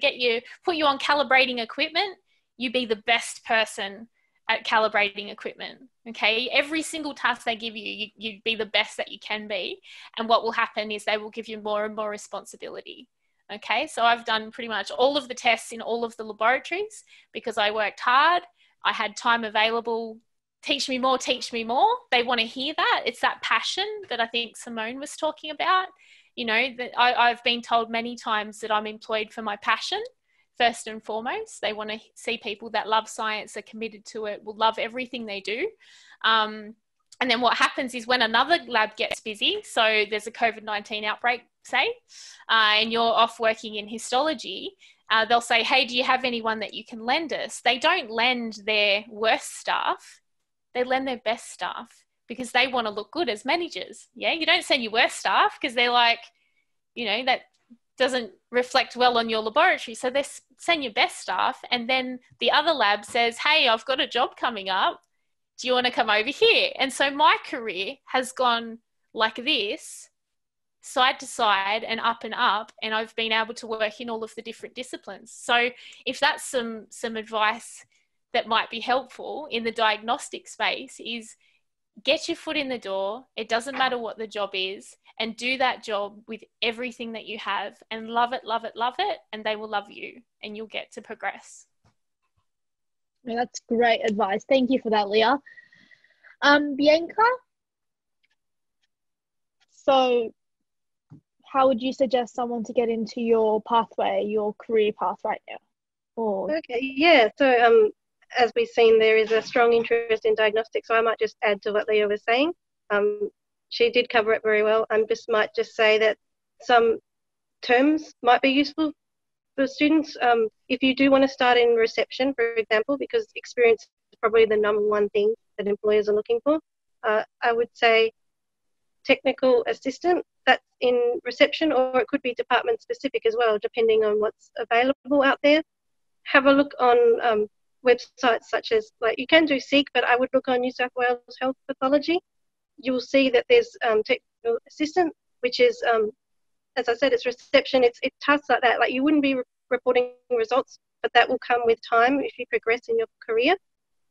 put you on calibrating equipment, you be the best person at calibrating equipment. Okay, every single task they give you, you'd be the best that you can be. And what will happen is they will give you more and more responsibility. Okay, so I've done pretty much all of the tests in all of the laboratories because I worked hard. I had time available. Teach me more, teach me more. They want to hear that. It's that passion that I think Simone was talking about. You know, that I've been told many times that I'm employed for my passion, first and foremost. They want to see people that love science, are committed to it, will love everything they do. And then what happens is when another lab gets busy, so there's a COVID-19 outbreak, say, and you're off working in histology, they'll say, hey, do you have anyone that you can lend us? They don't lend their worst staff, they lend their best staff because they want to look good as managers. Yeah, you don't send your worst staff because they're like, you know, that doesn't reflect well on your laboratory. So they send your best staff, and then the other lab says, hey, I've got a job coming up. Do you want to come over here? And so my career has gone like this, side to side and up, and I've been able to work in all of the different disciplines. So if that's some advice that might be helpful in the diagnostic space, is get your foot in the door. It doesn't matter what the job is, and do that job with everything that you have and love it, love it, love it, and they will love you and you'll get to progress. Yeah, that's great advice. Thank you for that, Lea. Bianca, so how would you suggest someone to get into your pathway, your career path right now? Okay, yeah. So as we've seen, there is a strong interest in diagnostics. So I might just add to what Lea was saying. She did cover it very well. I might just say that some terms might be useful for students. If you do want to start in reception, for example, because experience is probably the number one thing that employers are looking for, I would say technical assistant, that's in reception, or it could be department specific as well, depending on what's available out there. Have a look on websites such as, like, you can do Seek, but I would look on New South Wales Health Pathology. You will see that there's technical assistant, which is, as I said, it's reception, it's tasks like that. Like, you wouldn't be reporting results, but that will come with time if you progress in your career.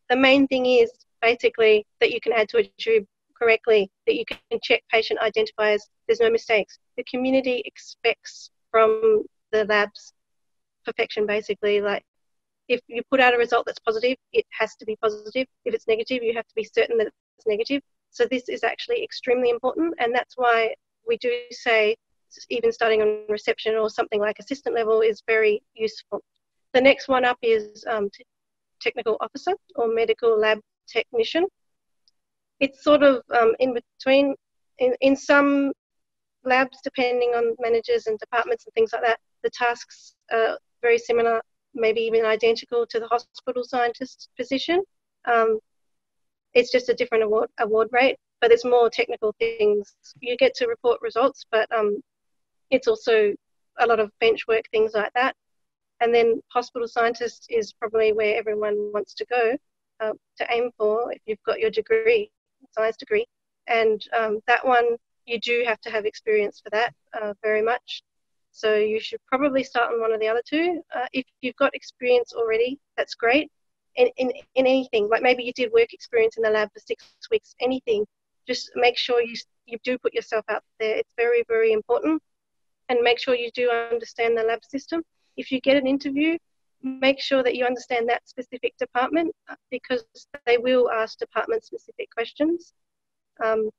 The main thing is basically that you can add to a tube correctly, that you can check patient identifiers, there's no mistakes. The community expects from the labs perfection, basically. Like, if you put out a result that's positive, it has to be positive. If it's negative, you have to be certain that it's negative. So this is actually extremely important, and that's why we do say even starting on reception or something like assistant level is very useful. The next one up is technical officer or medical lab technician. It's sort of in between. In some labs, depending on managers and departments and things like that, the tasks are very similar, maybe even identical to the hospital scientist position. It's just a different award rate, but it's more technical things. You get to report results, but it's also a lot of bench work, things like that. And then hospital scientist is probably where everyone wants to go to aim for if you've got your degree, science degree. And that one, you do have to have experience for that very much. So you should probably start on one of the other two. If you've got experience already, that's great. In anything, like maybe you did work experience in the lab for 6 weeks, anything, just make sure you do put yourself out there. It's very, very important. And make sure you do understand the lab system. If you get an interview, make sure that you understand that specific department, because they will ask department-specific questions. And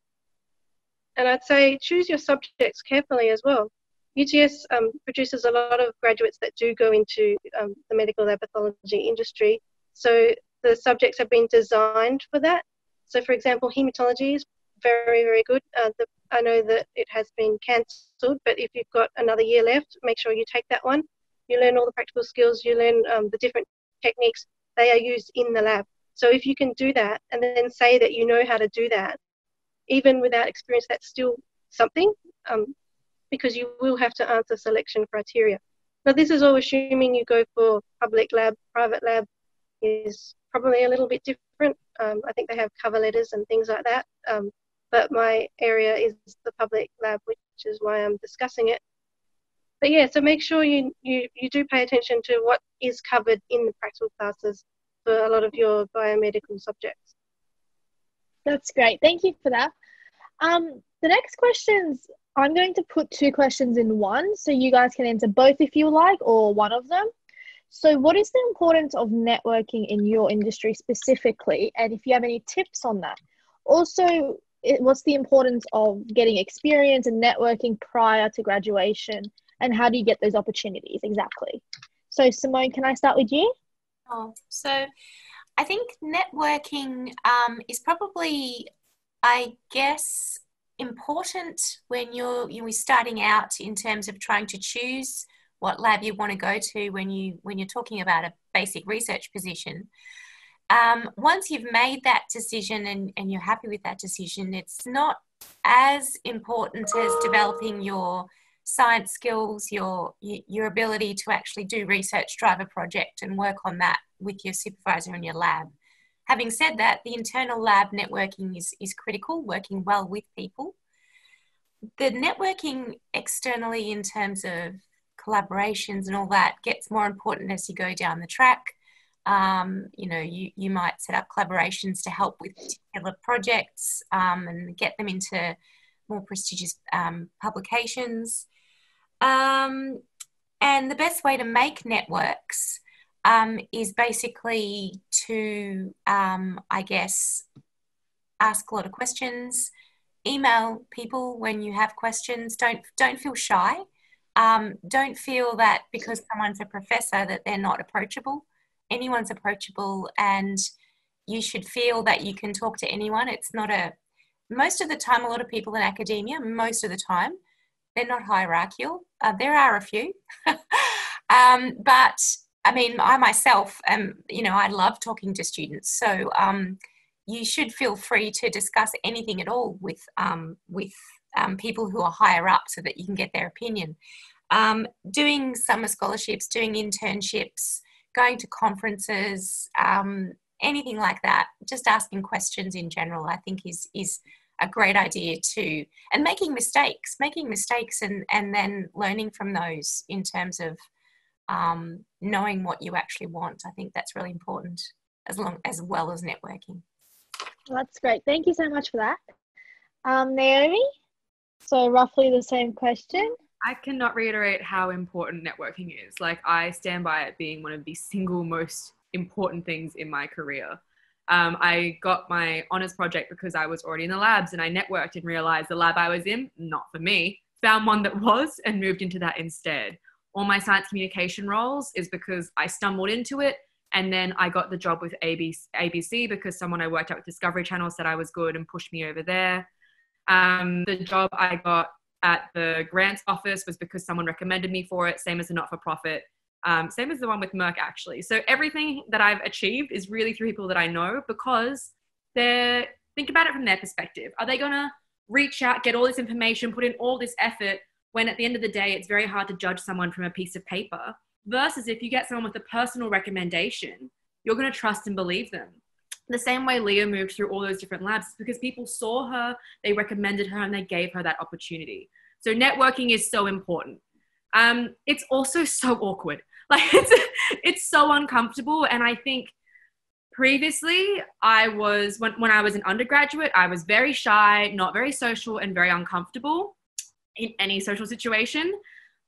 I'd say choose your subjects carefully as well. UTS produces a lot of graduates that do go into the medical lab pathology industry. So the subjects have been designed for that. So for example, hematology is very, very good. I know that it has been cancelled, but if you've got another year left, make sure you take that one. You learn all the practical skills, you learn the different techniques. They are used in the lab. So if you can do that and then say that you know how to do that, even without experience, that's still something, because you will have to answer selection criteria. But this is all assuming you go for public lab. Private lab is probably a little bit different. I think they have cover letters and things like that. But my area is the public lab, which is why I'm discussing it. But yeah, so make sure you do pay attention to what is covered in the practical classes for a lot of your biomedical subjects. That's great. Thank you for that. The next questions, I'm going to put 2 questions in one, so you guys can answer both if you like, or one of them. So what is the importance of networking in your industry specifically? And if you have any tips on that. Also, what's the importance of getting experience and networking prior to graduation? And how do you get those opportunities exactly? So Simone, can I start with you? Oh, so I think networking is probably, I guess, important when you're starting out in terms of trying to choose what lab you want to go to when you're talking about a basic research position. Once you've made that decision and you're happy with that decision, it's not as important as developing your science skills, your ability to actually do research, drive a project and work on that with your supervisor in your lab. Having said that, the internal lab networking is critical, working well with people. The networking externally in terms of collaborations and all that gets more important as you go down the track. You might set up collaborations to help with particular projects and get them into more prestigious publications. And the best way to make networks is basically to, I guess, ask a lot of questions, email people when you have questions. Don't feel shy. Don't feel that because someone's a professor that they're not approachable. Anyone's approachable, and you should feel that you can talk to anyone. It's not most of the time, a lot of people in academia, most of the time, they're not hierarchical. There are a few. But I mean, I myself I love talking to students. So you should feel free to discuss anything at all with people who are higher up so that you can get their opinion. Doing summer scholarships, doing internships, going to conferences, anything like that, just asking questions in general, I think is a great idea too. And making mistakes and then learning from those in terms of knowing what you actually want. I think that's really important as well as networking. That's great. Thank you so much for that. Naomi, so roughly the same question. I cannot reiterate how important networking is. Like, I stand by it being one of the single most important things in my career. I got my honors project because I was already in the labs and I networked and realized the lab I was in, not for me, found one that was and moved into that instead. All my science communication roles is because I stumbled into it, and then I got the job with ABC because someone I worked at with Discovery Channel said I was good and pushed me over there. The job I got at the grants office was because someone recommended me for it, same as the not-for-profit, same as the one with Merck actually. So everything that I've achieved is really through people that I know, because think about it from their perspective. Are they gonna reach out, get all this information, put in all this effort, when at the end of the day, it's very hard to judge someone from a piece of paper, versus if you get someone with a personal recommendation, you're gonna trust and believe them. The same way Lea moved through all those different labs, because people saw her, they recommended her, and they gave her that opportunity. So networking is so important. It's also so awkward. Like, it's so uncomfortable. And I think previously when I was an undergraduate, I was very shy, not very social, and very uncomfortable in any social situation.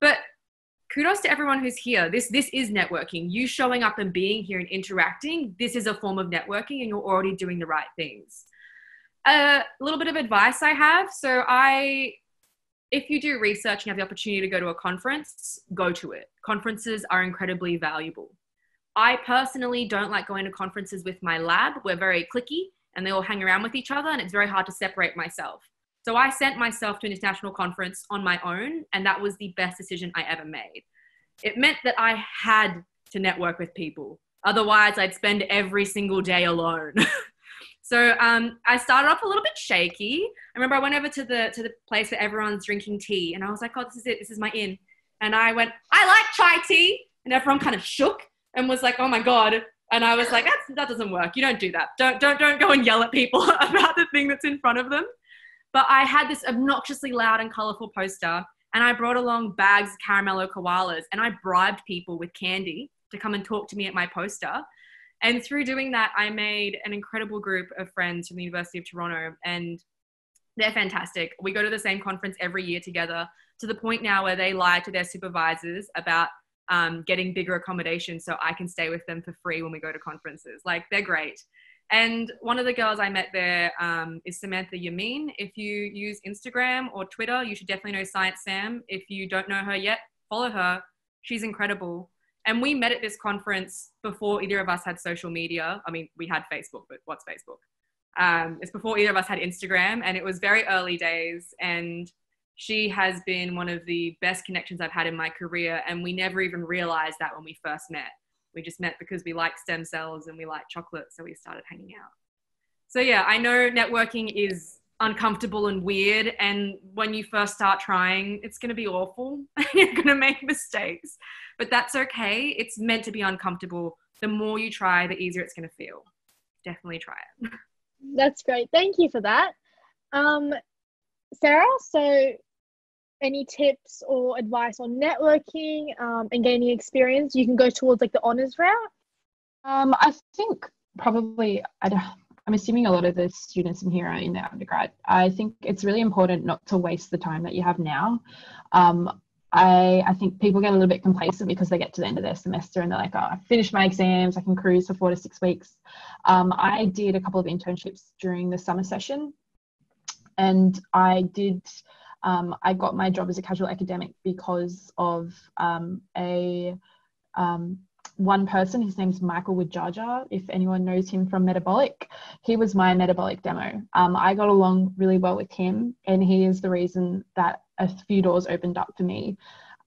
But kudos to everyone who's here. This is networking. You showing up and being here and interacting, this is a form of networking, and you're already doing the right things. A little bit of advice I have. So if you do research and have the opportunity to go to a conference, go to it. Conferences are incredibly valuable. I personally don't like going to conferences with my lab. We're very cliquey and they all hang around with each other, and it's very hard to separate myself. So I sent myself to an international conference on my own, and that was the best decision I ever made. It meant that I had to network with people. Otherwise, I'd spend every single day alone. So I started off a little bit shaky. I remember I went over to the place where everyone's drinking tea, and I was like, oh, this is it. This is my in. And I went, I like chai tea. And everyone kind of shook and was like, oh my God. And I was like, that doesn't work. You don't do that. Don't go and yell at people about the thing that's in front of them. But I had this obnoxiously loud and colorful poster, and I brought along bags of caramello koalas, and I bribed people with candy to come and talk to me at my poster. And through doing that, I made an incredible group of friends from the University of Toronto, and they're fantastic. We go to the same conference every year together, to the point now where they lie to their supervisors about getting bigger accommodations so I can stay with them for free when we go to conferences. Like, they're great. And one of the girls I met there is Samantha Yamin. If you use Instagram or Twitter, you should definitely know Science Sam. If you don't know her yet, follow her. She's incredible. And we met at this conference before either of us had social media. I mean, we had Facebook, but what's Facebook? It's before either of us had Instagram, and it was very early days. And she has been one of the best connections I've had in my career. And we never even realized that when we first met. We just met because we like stem cells and we like chocolate, so we started hanging out. So yeah, I know networking is uncomfortable and weird, and when you first start trying, it's going to be awful. You're going to make mistakes, but that's okay. It's meant to be uncomfortable. The more you try, the easier it's going to feel. Definitely try it. That's great. Thank you for that. Sarah, so any tips or advice on networking and gaining experience? You can go towards like the honours route. I think probably, I'm assuming a lot of the students in here are in the undergrad. I think it's really important not to waste the time that you have now. I think people get a little bit complacent because they get to the end of their semester and they're like, oh, I finished my exams, I can cruise for 4 to 6 weeks. I did a couple of internships during the summer session, and I got my job as a casual academic because of one person. His name's Michael Widjaja. If anyone knows him from Metabolic, he was my metabolic demo. I got along really well with him, and he is the reason that a few doors opened up for me.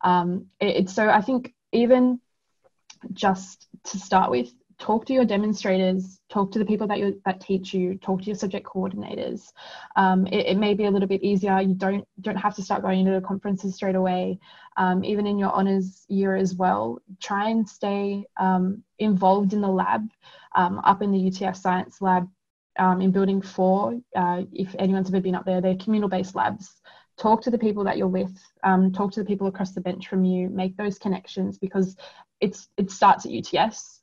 So I think even just to start with, talk to your demonstrators, talk to the people that teach you, talk to your subject coordinators. It may be a little bit easier. You don't have to start going into the conferences straight away. Even in your honours year as well, try and stay involved in the lab, up in the UTS Science Lab in Building 4. If anyone's ever been up there, they're communal-based labs. Talk to the people that you're with, talk to the people across the bench from you, make those connections, because it starts at UTS.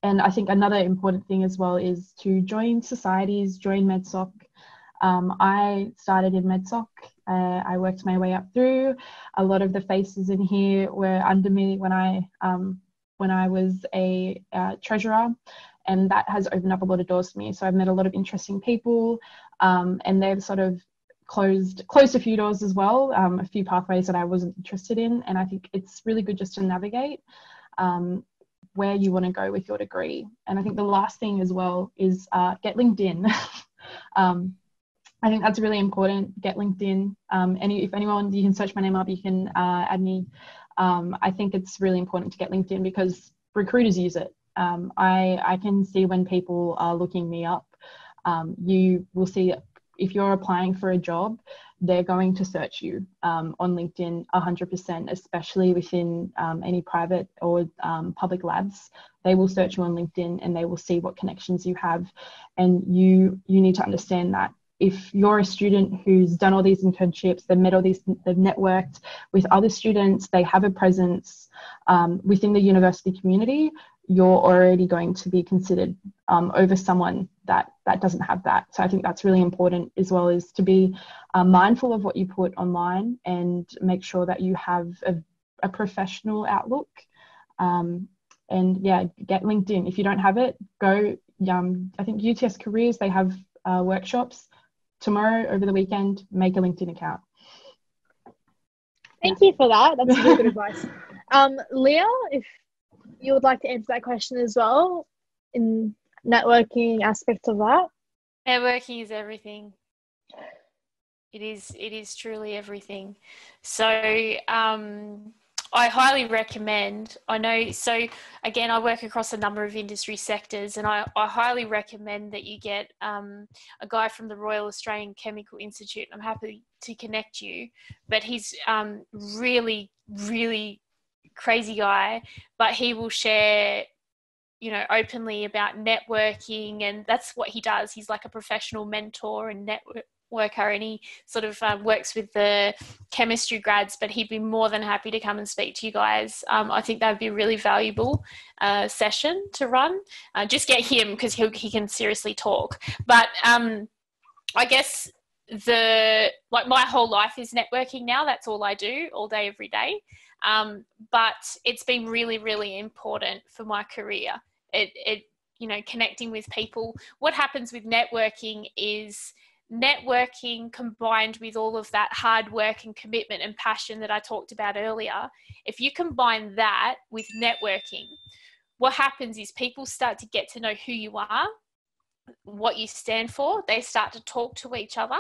And I think another important thing as well is to join societies, join MedSoc. I started in MedSoc. I worked my way up through. A lot of the faces in here were under me when I was a treasurer, and that has opened up a lot of doors for me. So I've met a lot of interesting people, and they've sort of closed a few doors as well, a few pathways that I wasn't interested in. And I think it's really good just to navigate where you want to go with your degree. And I think the last thing as well is get LinkedIn. I think that's really important. Get LinkedIn. If anyone, you can search my name up, you can add me. I think it's really important to get LinkedIn because recruiters use it. I can see when people are looking me up, you will see if you're applying for a job, they're going to search you on LinkedIn 100%, especially within any private or public labs. They will search you on LinkedIn and they will see what connections you have. And you need to understand that if you're a student who's done all these internships, they've networked with other students, they have a presence within the university community, you're already going to be considered over someone that doesn't have that. So I think that's really important, as well as to be mindful of what you put online and make sure that you have a professional outlook. And yeah, get LinkedIn. If you don't have it, go, I think UTS Careers, they have workshops. Tomorrow, over the weekend, make a LinkedIn account. Thank you for that. That's really good advice. Lea, if you would like to answer that question as well, in networking aspects of that. Networking is everything. It is truly everything. So I highly recommend. I know, so again, I work across a number of industry sectors, and I highly recommend that you get a guy from the Royal Australian Chemical Institute. I'm happy to connect you, but he's really, really crazy guy, but he will share, you know, openly about networking, and that's what he does. He's like a professional mentor and networker, and he sort of works with the chemistry grads, but he'd be more than happy to come and speak to you guys. I think that would be a really valuable session to run. Just get him, because he can seriously talk. But I guess my whole life is networking now. That's all I do all day, every day. But it's been really, really important for my career. It you know, connecting with people. What happens with networking is networking combined with all of that hard work and commitment and passion that I talked about earlier. If you combine that with networking, what happens is people start to get to know who you are, what you stand for. They start to talk to each other.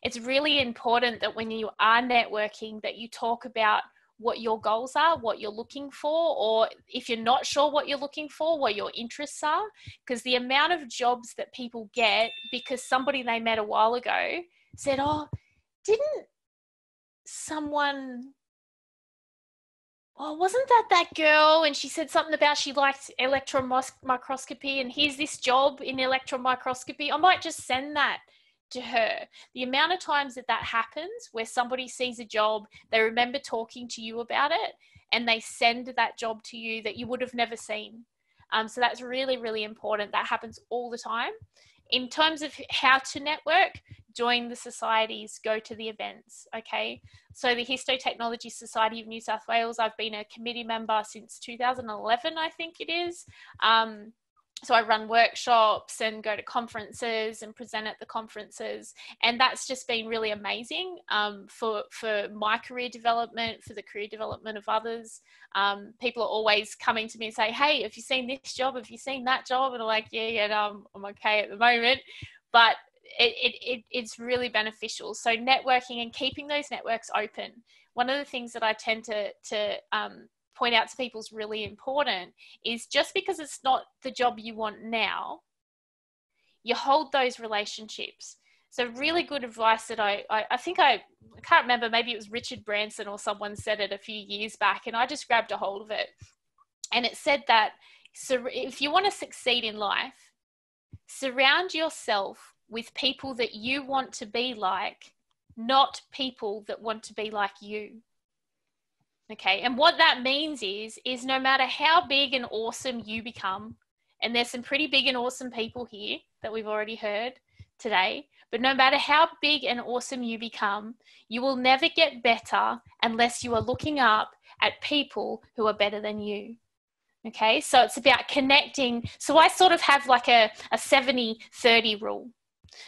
It's really important that when you are networking, that you talk about what your goals are, what you're looking for, or if you're not sure what you're looking for, what your interests are. Because the amount of jobs that people get because somebody they met a while ago said, oh, didn't someone, oh, wasn't that girl? And she said something about she liked electron microscopy, and here's this job in electron microscopy. I might just send that to her. The amount of times that happens where somebody sees a job, they remember talking to you about it, and they send that job to you that you would have never seen. So that's really, really important. That happens all the time. In terms of how to network, join the societies, go to the events, okay? So the Histotechnology Society of New South Wales, I've been a committee member since 2011, I think it is. So I run workshops and go to conferences and present at the conferences. And that's just been really amazing for my career development, for the career development of others. People are always coming to me and say, hey, have you seen this job? Have you seen that job? And I'm like, yeah, no, I'm okay at the moment. But it's really beneficial. So networking and keeping those networks open. One of the things that I tend to point out to people is really important is just because it's not the job you want now, you hold those relationships. So really good advice that I think I can't remember, maybe it was Richard Branson or someone said it a few years back, and I just grabbed a hold of it. And it said that, so if you want to succeed in life, surround yourself with people that you want to be like, not people that want to be like you. Okay, and what that means is no matter how big and awesome you become, and there's some pretty big and awesome people here that we've already heard today, but no matter how big and awesome you become, you will never get better unless you are looking up at people who are better than you. Okay, so it's about connecting. So I sort of have like a 70-30 rule.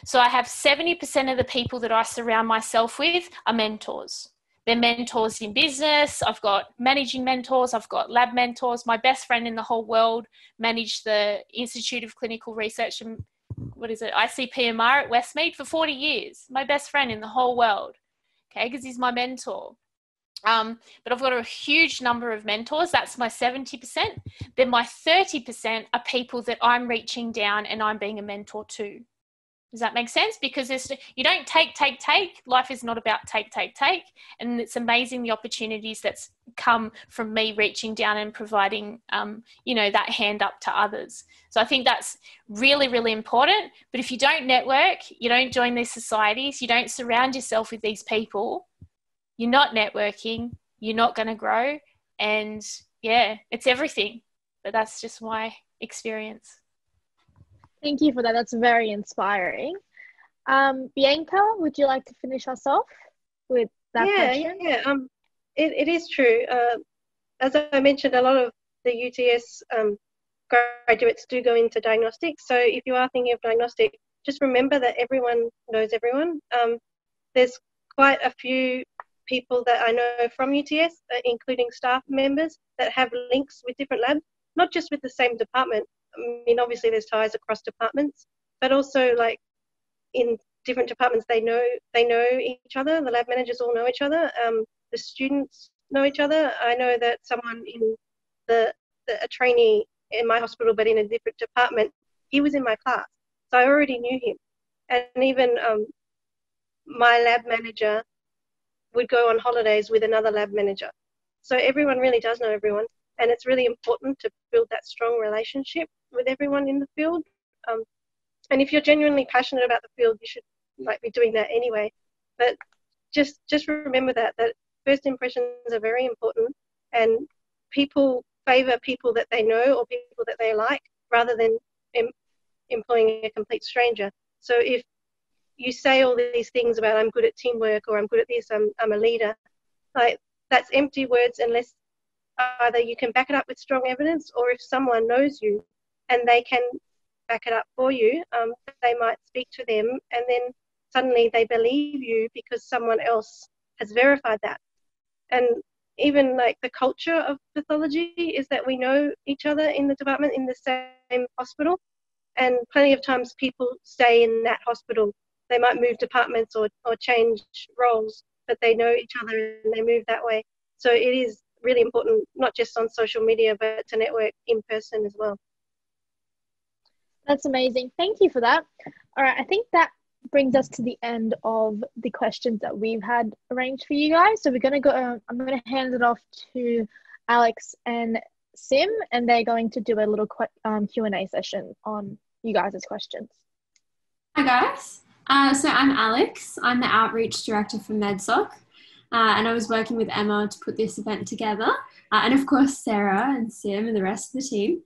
So I have 70% of the people that I surround myself with are mentors. They're mentors in business. I've got managing mentors. I've got lab mentors. My best friend in the whole world managed the Institute of Clinical Research and ICPMR at Westmead for 40 years. My best friend in the whole world, okay, because he's my mentor. But I've got a huge number of mentors. That's my 70%. Then my 30% are people that I'm reaching down and I'm being a mentor to. Does that make sense? Because you don't take. Life is not about take. And it's amazing the opportunities that's come from me reaching down and providing, that hand up to others. So I think that's really, really important. But if you don't network, you don't join these societies, you don't surround yourself with these people, you're not networking, you're not going to grow. And yeah, it's everything. But that's just my experience. Thank you for that. That's very inspiring. Bianca, would you like to finish us off with that question? Yeah. It is true. As I mentioned, a lot of the UTS graduates do go into diagnostics. So if you are thinking of diagnostic, just remember that everyone knows everyone. There's quite a few people that I know from UTS, including staff members, that have links with different labs, not just with the same department. I mean, obviously there's ties across departments, but also like in different departments, they know each other. The lab managers all know each other. The students know each other. I know that someone in a trainee in my hospital, but in a different department, he was in my class. So I already knew him. And even my lab manager would go on holidays with another lab manager. So everyone really does know everyone. And it's really important to build that strong relationship with everyone in the field. And if you're genuinely passionate about the field, you should be doing that anyway. But just remember that first impressions are very important, and people favour people that they know or people that they like rather than employing a complete stranger. So if you say all these things about I'm good at teamwork or I'm good at this, I'm a leader, that's empty words unless either you can back it up with strong evidence, or if someone knows you and they can back it up for you, they might speak to them and then suddenly they believe you because someone else has verified that. And even the culture of pathology is that we know each other in the department, in the same hospital, and plenty of times people stay in that hospital. They might move departments or change roles, but they know each other and they move that way. So it is really important, not just on social media, but to network in person as well. That's amazing. Thank you for that. All right, I think that brings us to the end of the questions that we've had arranged for you guys. So we're going to go, I'm going to hand it off to Alex and Sim, and they're going to do a little Q&A session on you guys' questions. Hi guys. So I'm Alex. I'm the Outreach Director for MedSoc. And I was working with Emma to put this event together. And of course, Sarah and Sim and the rest of the team.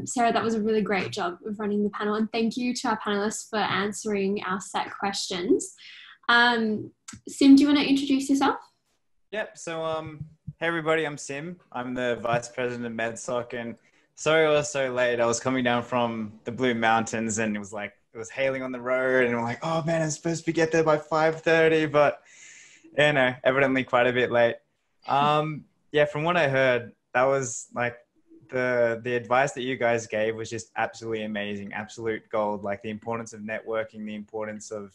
Sarah, that was a really great job of running the panel. And thank you to our panelists for answering our set questions. Sim, do you want to introduce yourself? Yep. So, hey everybody, I'm Sim. I'm the Vice President of MedSoc. And sorry I was so late. I was coming down from the Blue Mountains and it was hailing on the road. And I'm like, oh man, I'm supposed to get there by 5:30, but evidently quite a bit late. Yeah, from what I heard, that was the advice that you guys gave was just absolutely amazing, absolute gold. The importance of networking, the importance of,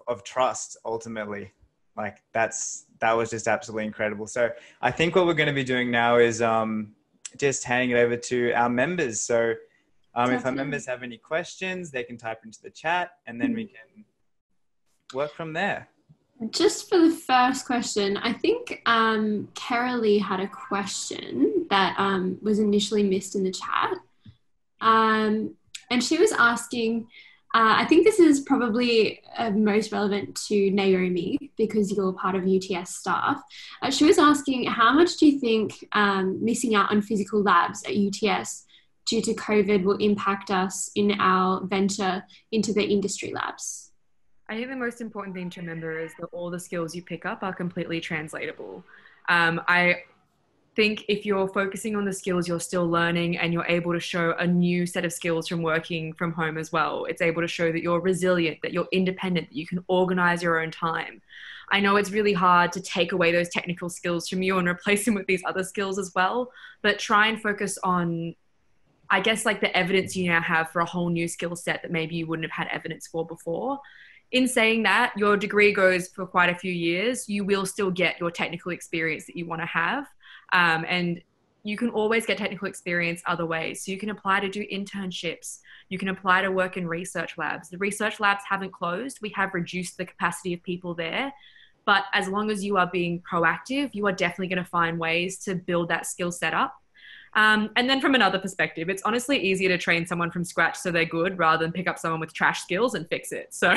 of trust ultimately. That was just absolutely incredible. So I think what we're going to be doing now is just handing it over to our members. So if our members have any questions, they can type into the chat and then we can work from there. Just for the first question, I think Carolee had a question that was initially missed in the chat. And she was asking, I think this is probably most relevant to Naomi because you're part of UTS staff. She was asking, how much do you think missing out on physical labs at UTS due to COVID will impact us in our venture into the industry labs? I think the most important thing to remember is that all the skills you pick up are completely translatable. I think if you're focusing on the skills you're still learning and you're able to show a new set of skills from working from home as well, it's able to show that you're resilient, that you're independent, that you can organize your own time. I know it's really hard to take away those technical skills from you and replace them with these other skills as well, but try and focus on, I guess, the evidence you now have for a whole new skill set that maybe you wouldn't have had evidence for before. In saying that, your degree goes for quite a few years. You will still get your technical experience that you want to have. And you can always get technical experience other ways. So you can apply to do internships. You can apply to work in research labs. The research labs haven't closed. We have reduced the capacity of people there. But as long as you are being proactive, you are definitely going to find ways to build that skill set up. And then from another perspective, it's honestly easier to train someone from scratch so they're good rather than pick up someone with trash skills and fix it. So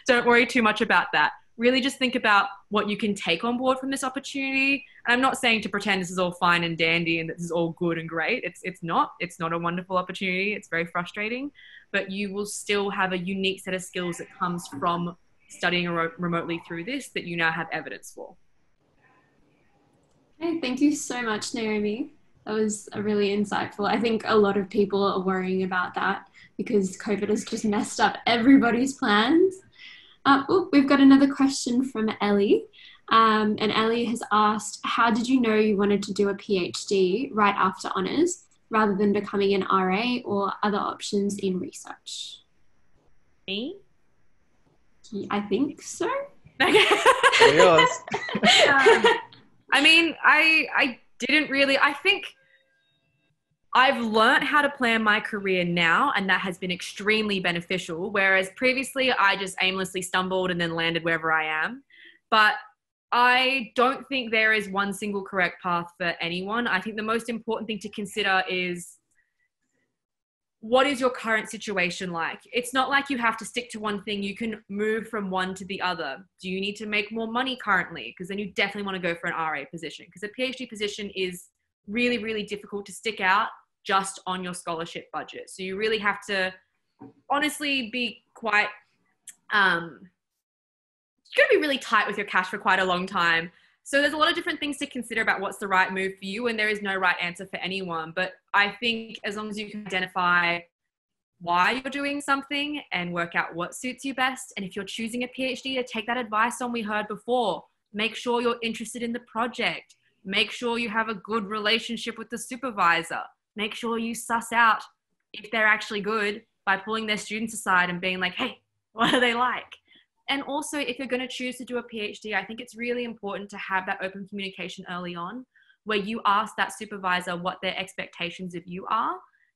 don't worry too much about that. Really just think about what you can take on board from this opportunity. And I'm not saying to pretend this is all fine and dandy and this is all good and great. It's not a wonderful opportunity. It's very frustrating, but you will still have a unique set of skills that comes from studying remotely through this that you now have evidence for. Okay, thank you so much, Naomi. That was really insightful. I think a lot of people are worrying about that because COVID has just messed up everybody's plans. We've got another question from Ellie. And Ellie has asked, how did you know you wanted to do a PhD right after honours rather than becoming an RA or other options in research? Me? I think so. All yours. I mean, I didn't really, I think I've learned how to plan my career now, and that has been extremely beneficial, whereas previously I just aimlessly stumbled and then landed wherever I am. But I don't think there is one single correct path for anyone. I think the most important thing to consider is, what is your current situation like? It's not like you have to stick to one thing. You can move from one to the other. Do you need to make more money currently? Because then you definitely want to go for an RA position, because a PhD position is really, really difficult to stick out just on your scholarship budget. So you really have to honestly be quite, you're going to be really tight with your cash for quite a long time. So there's a lot of different things to consider about what's the right move for you, and there is no right answer for anyone. But I think as long as you can identify why you're doing something and work out what suits you best, and if you're choosing a PhD, to take that advice on we heard before. Make sure you're interested in the project. Make sure you have a good relationship with the supervisor. Make sure you suss out if they're actually good by pulling their students aside and being like, hey, what are they like? And also, if you're going to choose to do a PhD, I think it's really important to have that open communication early on, where you ask that supervisor what their expectations of you are,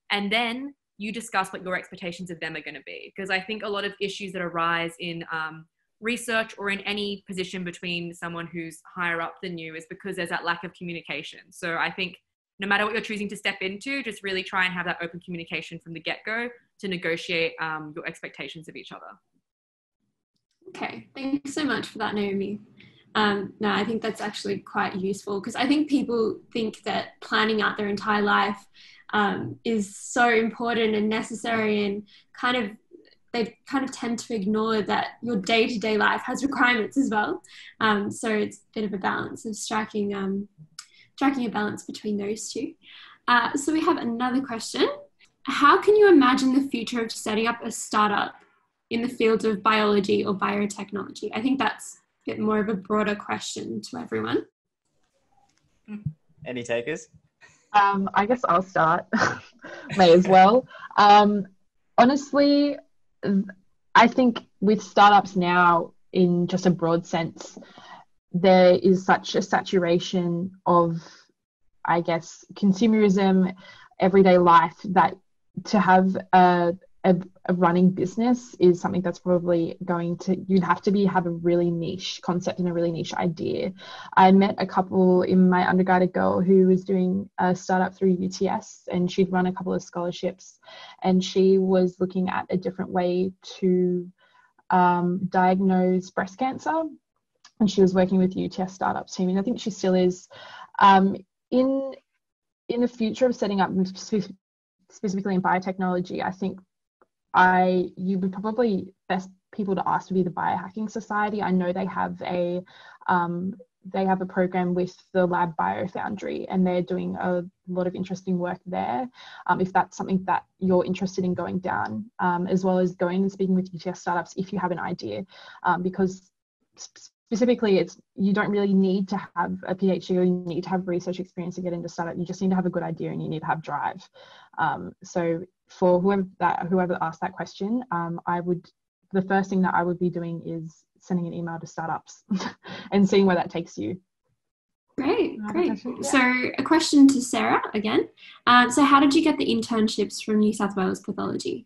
and then you discuss what your expectations of them are going to be. Because I think a lot of issues that arise in research or in any position between someone who's higher up than you is because there's that lack of communication. So I think no matter what you're choosing to step into, just really try and have that open communication from the get-go to negotiate your expectations of each other. Okay, thanks so much for that, Naomi. No, I think that's actually quite useful, because I think people think that planning out their entire life is so important and necessary, and they kind of tend to ignore that your day-to-day life has requirements as well. So it's a bit of a balance of striking a balance between those two. So we have another question. How can you imagine the future of setting up a startup in the field of biology or biotechnology? I think that's a bit more of a broader question to everyone. Any takers? I guess I'll start. May as well. Honestly, I think with startups now, in just a broad sense, there is such a saturation of, I guess, consumerism, everyday life, that to have a running business is something that's probably you'd have to have a really niche concept and a really niche idea. I met a couple in my undergrad, a girl who was doing a startup through UTS, and she'd run a couple of scholarships, and she was looking at a different way to diagnose breast cancer, and she was working with the UTS startup team, and I think she still is. In the future of setting up specifically in biotechnology, I think you would probably best people to ask would be the Biohacking Society. I know they have a program with the Lab Biofoundry, and they're doing a lot of interesting work there. If that's something that you're interested in going down, as well as going and speaking with UTS startups if you have an idea, because specifically, you don't really need to have a PhD or you need to have research experience to get into startup. You just need to have a good idea and you need to have drive. So for whoever asked that question, the first thing that I would be doing is sending an email to startups and seeing where that takes you. Great. Yeah. So a question to Sarah again. So how did you get the internships from New South Wales Pathology?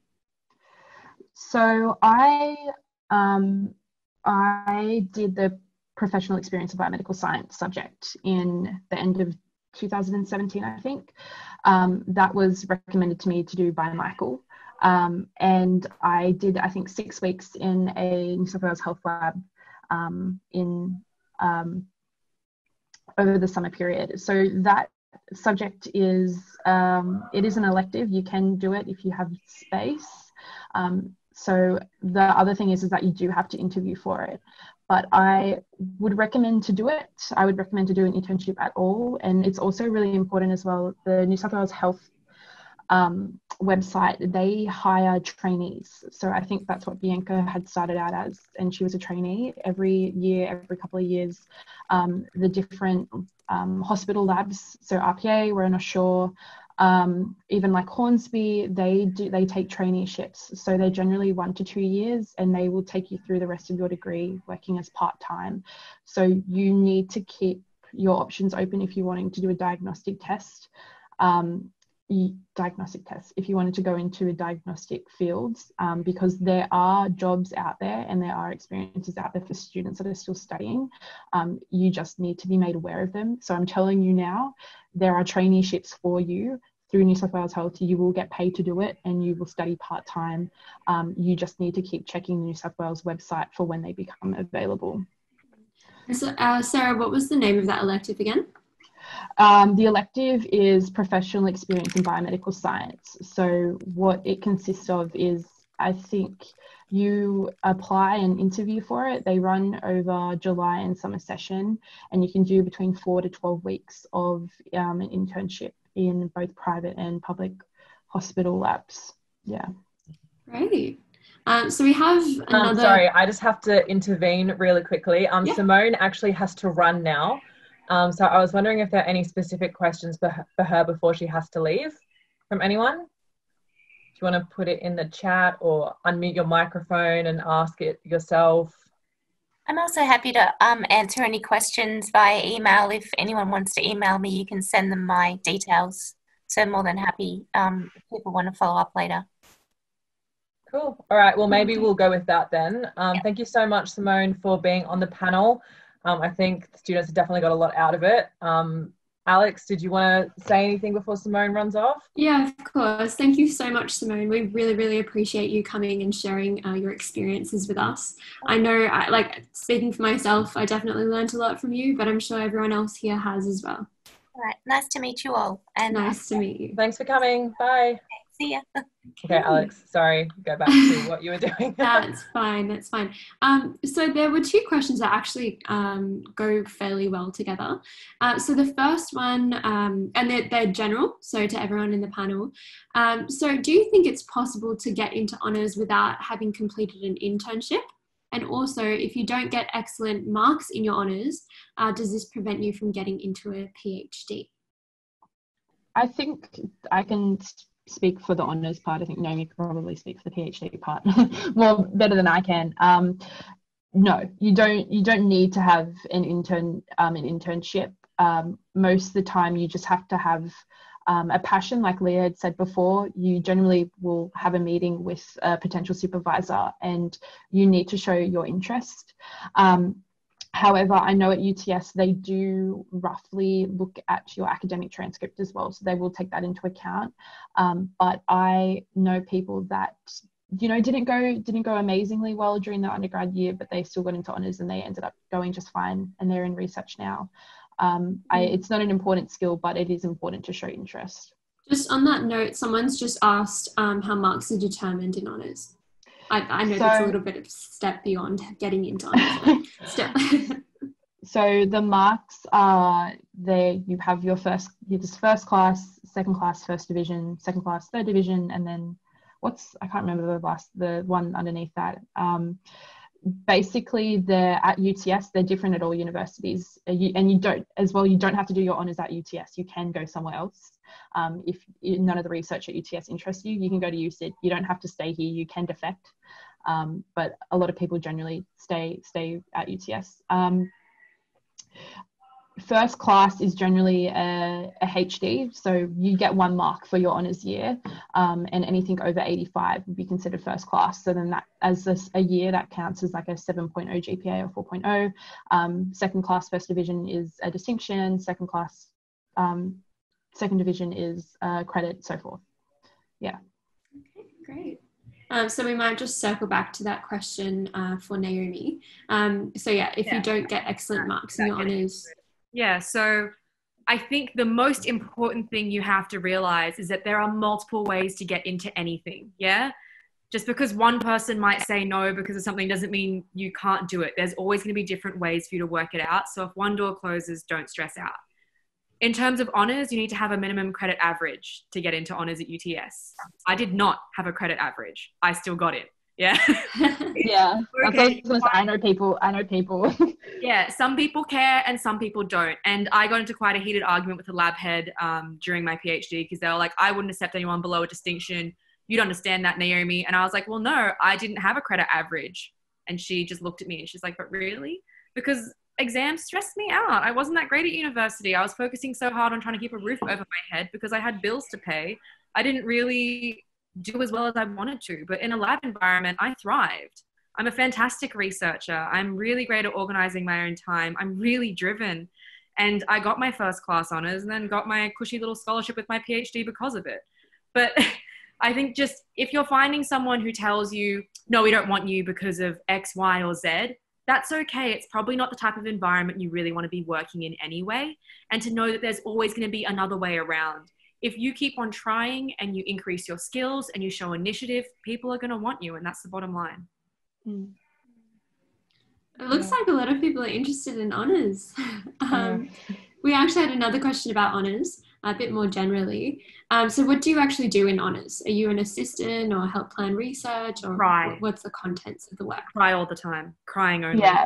So I did the professional experience of biomedical science subject in the end of 2017, I think. That was recommended to me to do by Michael. And I did, I think, 6 weeks in a New South Wales health lab over the summer period. So that subject is, it is an elective. You can do it if you have space. So the other thing is that you do have to interview for it. But I would recommend to do it. I would recommend to do an internship at all. And it's also really important as well, the New South Wales Health website, they hire trainees. So I think that's what Bianca had started out as, and she was a trainee. Every couple of years, the different hospital labs, so RPA, Werner Shaw, Even like Hornsby, they take traineeships. So they're generally 1 to 2 years, and they will take you through the rest of your degree working as part-time. So you need to keep your options open if you're wanting to do a diagnostic test. If you wanted to go into a diagnostic fields, because there are jobs out there and there are experiences out there for students that are still studying. You just need to be made aware of them. So I'm telling you now, there are traineeships for you through New South Wales Health. You will get paid to do it, and you will study part-time. You just need to keep checking the New South Wales website for when they become available. So, Sarah, what was the name of that elective again? The elective is professional experience in biomedical science. So what it consists of is, I think you apply and interview for it. They run over July and summer session, and you can do between 4 to 12 weeks of an internship in both private and public hospital labs. Yeah. Great. So we have another... Sorry, I just have to intervene really quickly. Yeah. Simone actually has to run now. So I was wondering if there are any specific questions for her before she has to leave from anyone? Do you want to put it in the chat or unmute your microphone and ask it yourself? I'm also happy to answer any questions via email. If anyone wants to email me, you can send them my details. So I'm more than happy if people want to follow up later. Cool. All right. Well, maybe we'll go with that then. Thank you so much, Simone, for being on the panel. I think the students have definitely got a lot out of it. Alex, did you want to say anything before Simone runs off? Yeah, of course. Thank you so much, Simone. We really, really appreciate you coming and sharing your experiences with us. I know, like speaking for myself, I definitely learned a lot from you, but I'm sure everyone else here has as well. All right. Nice to meet you all. And nice to meet you. Thanks for coming. Bye. See ya. Okay, Alex, sorry, go back to what you were doing. That's fine, that's fine. So there were two questions that actually go fairly well together. So the first one, and they're general, so to everyone in the panel. So do you think it's possible to get into honours without having completed an internship? And also, if you don't get excellent marks in your honours, does this prevent you from getting into a PhD? I think I can speak for the honours part. I think Naomi can probably speak for the PhD part more better than I can. No, you don't need to have an internship. Most of the time you just have to have a passion, like Lea had said before. You generally will have a meeting with a potential supervisor and you need to show your interest. However, I know at UTS they do roughly look at your academic transcript as well, so they will take that into account. But I know people that didn't go amazingly well during their undergrad year, but they still got into honours and they ended up going just fine, and they're in research now. It's not an important skill, but it is important to show interest. Just on that note, someone's just asked how marks are determined in honours. I know that's a little bit of a step beyond getting into honours. So the marks are there. You have your first class, second class, first division, second class, third division, and then I can't remember the one underneath that. Basically, they're at UTS. They're different at all universities, you don't have to do your honours at UTS. You can go somewhere else. If none of the research at UTS interests you, you can go to UCID. You don't have to stay here. You can defect, but a lot of people generally stay at UTS. First class is generally a HD, so you get 1 mark for your honours year, and anything over 85 would be considered first class. So then that, as a year, that counts as like a 7.0 GPA or 4.0. Second class, first division is a distinction. Second class, second division is credit, so forth. Yeah. Okay, great. So we might just circle back to that question for Naomi. So yeah, if you don't get excellent marks in your honours. Yeah, so I think the most important thing you have to realize is that there are multiple ways to get into anything, yeah? Just because one person might say no because of something doesn't mean you can't do it. There's always going to be different ways for you to work it out. So if one door closes, don't stress out. In terms of honours, you need to have a minimum credit average to get into honours at UTS. I did not have a credit average. I still got it. Yeah. Yeah, that's what I Okay. was gonna say. I know people. Yeah, some people care and some people don't. And I got into quite a heated argument with the lab head during my PhD because they were like, I wouldn't accept anyone below a distinction. You'd understand that, Naomi. And I was like, well, no, I didn't have a credit average. And she just looked at me and she's like, but really? Because exams stressed me out. I wasn't that great at university. I was focusing so hard on trying to keep a roof over my head because I had bills to pay. I didn't really do as well as I wanted to. But in a lab environment, I thrived. I'm a fantastic researcher. I'm really great at organizing my own time. I'm really driven. And I got my first class honors and then got my cushy little scholarship with my PhD because of it. But I think just if you're finding someone who tells you, no, we don't want you because of X, Y, or Z, that's okay. It's probably not the type of environment you really want to be working in anyway. And to know that there's always going to be another way around. If you keep on trying and you increase your skills and you show initiative, people are going to want you. And that's the bottom line. It looks like a lot of people are interested in honours. We actually had another question about honours, a bit more generally. So what do you actually do in honours? Are you an assistant or help plan research, or what's the contents of the work? Cry all the time, crying only. Yeah.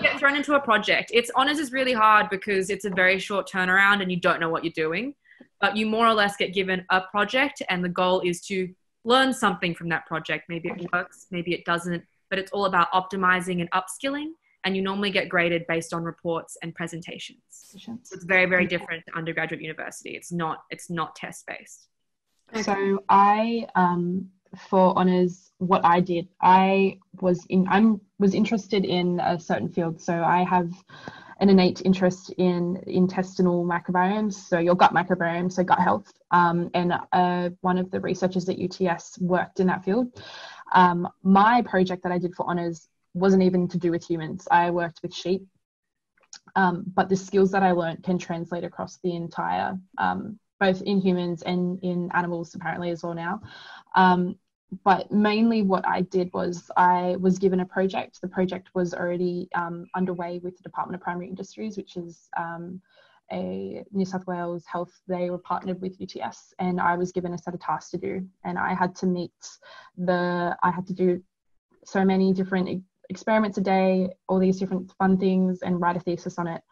Get thrown into a project. Honours is really hard because it's a very short turnaround and you don't know what you're doing, but you more or less get given a project and the goal is to learn something from that project. Maybe it works, maybe it doesn't, but it's all about optimizing and upskilling. And you normally get graded based on reports and presentations. So it's very, very different to undergraduate university. It's not test-based. So I, for honours, what I did, I was interested in a certain field. So I have an innate interest in intestinal microbiomes, so your gut microbiome, so gut health. And one of the researchers at UTS worked in that field. My project that I did for honours wasn't even to do with humans. I worked with sheep, but the skills that I learned can translate across the entire, both in humans and in animals apparently as well now. But mainly what I did was I was given a project. The project was already underway with the Department of Primary Industries, which is a New South Wales Health. They were partnered with UTS, and I was given a set of tasks to do. And I had to do so many different experiments a day, all these different fun things, and write a thesis on it.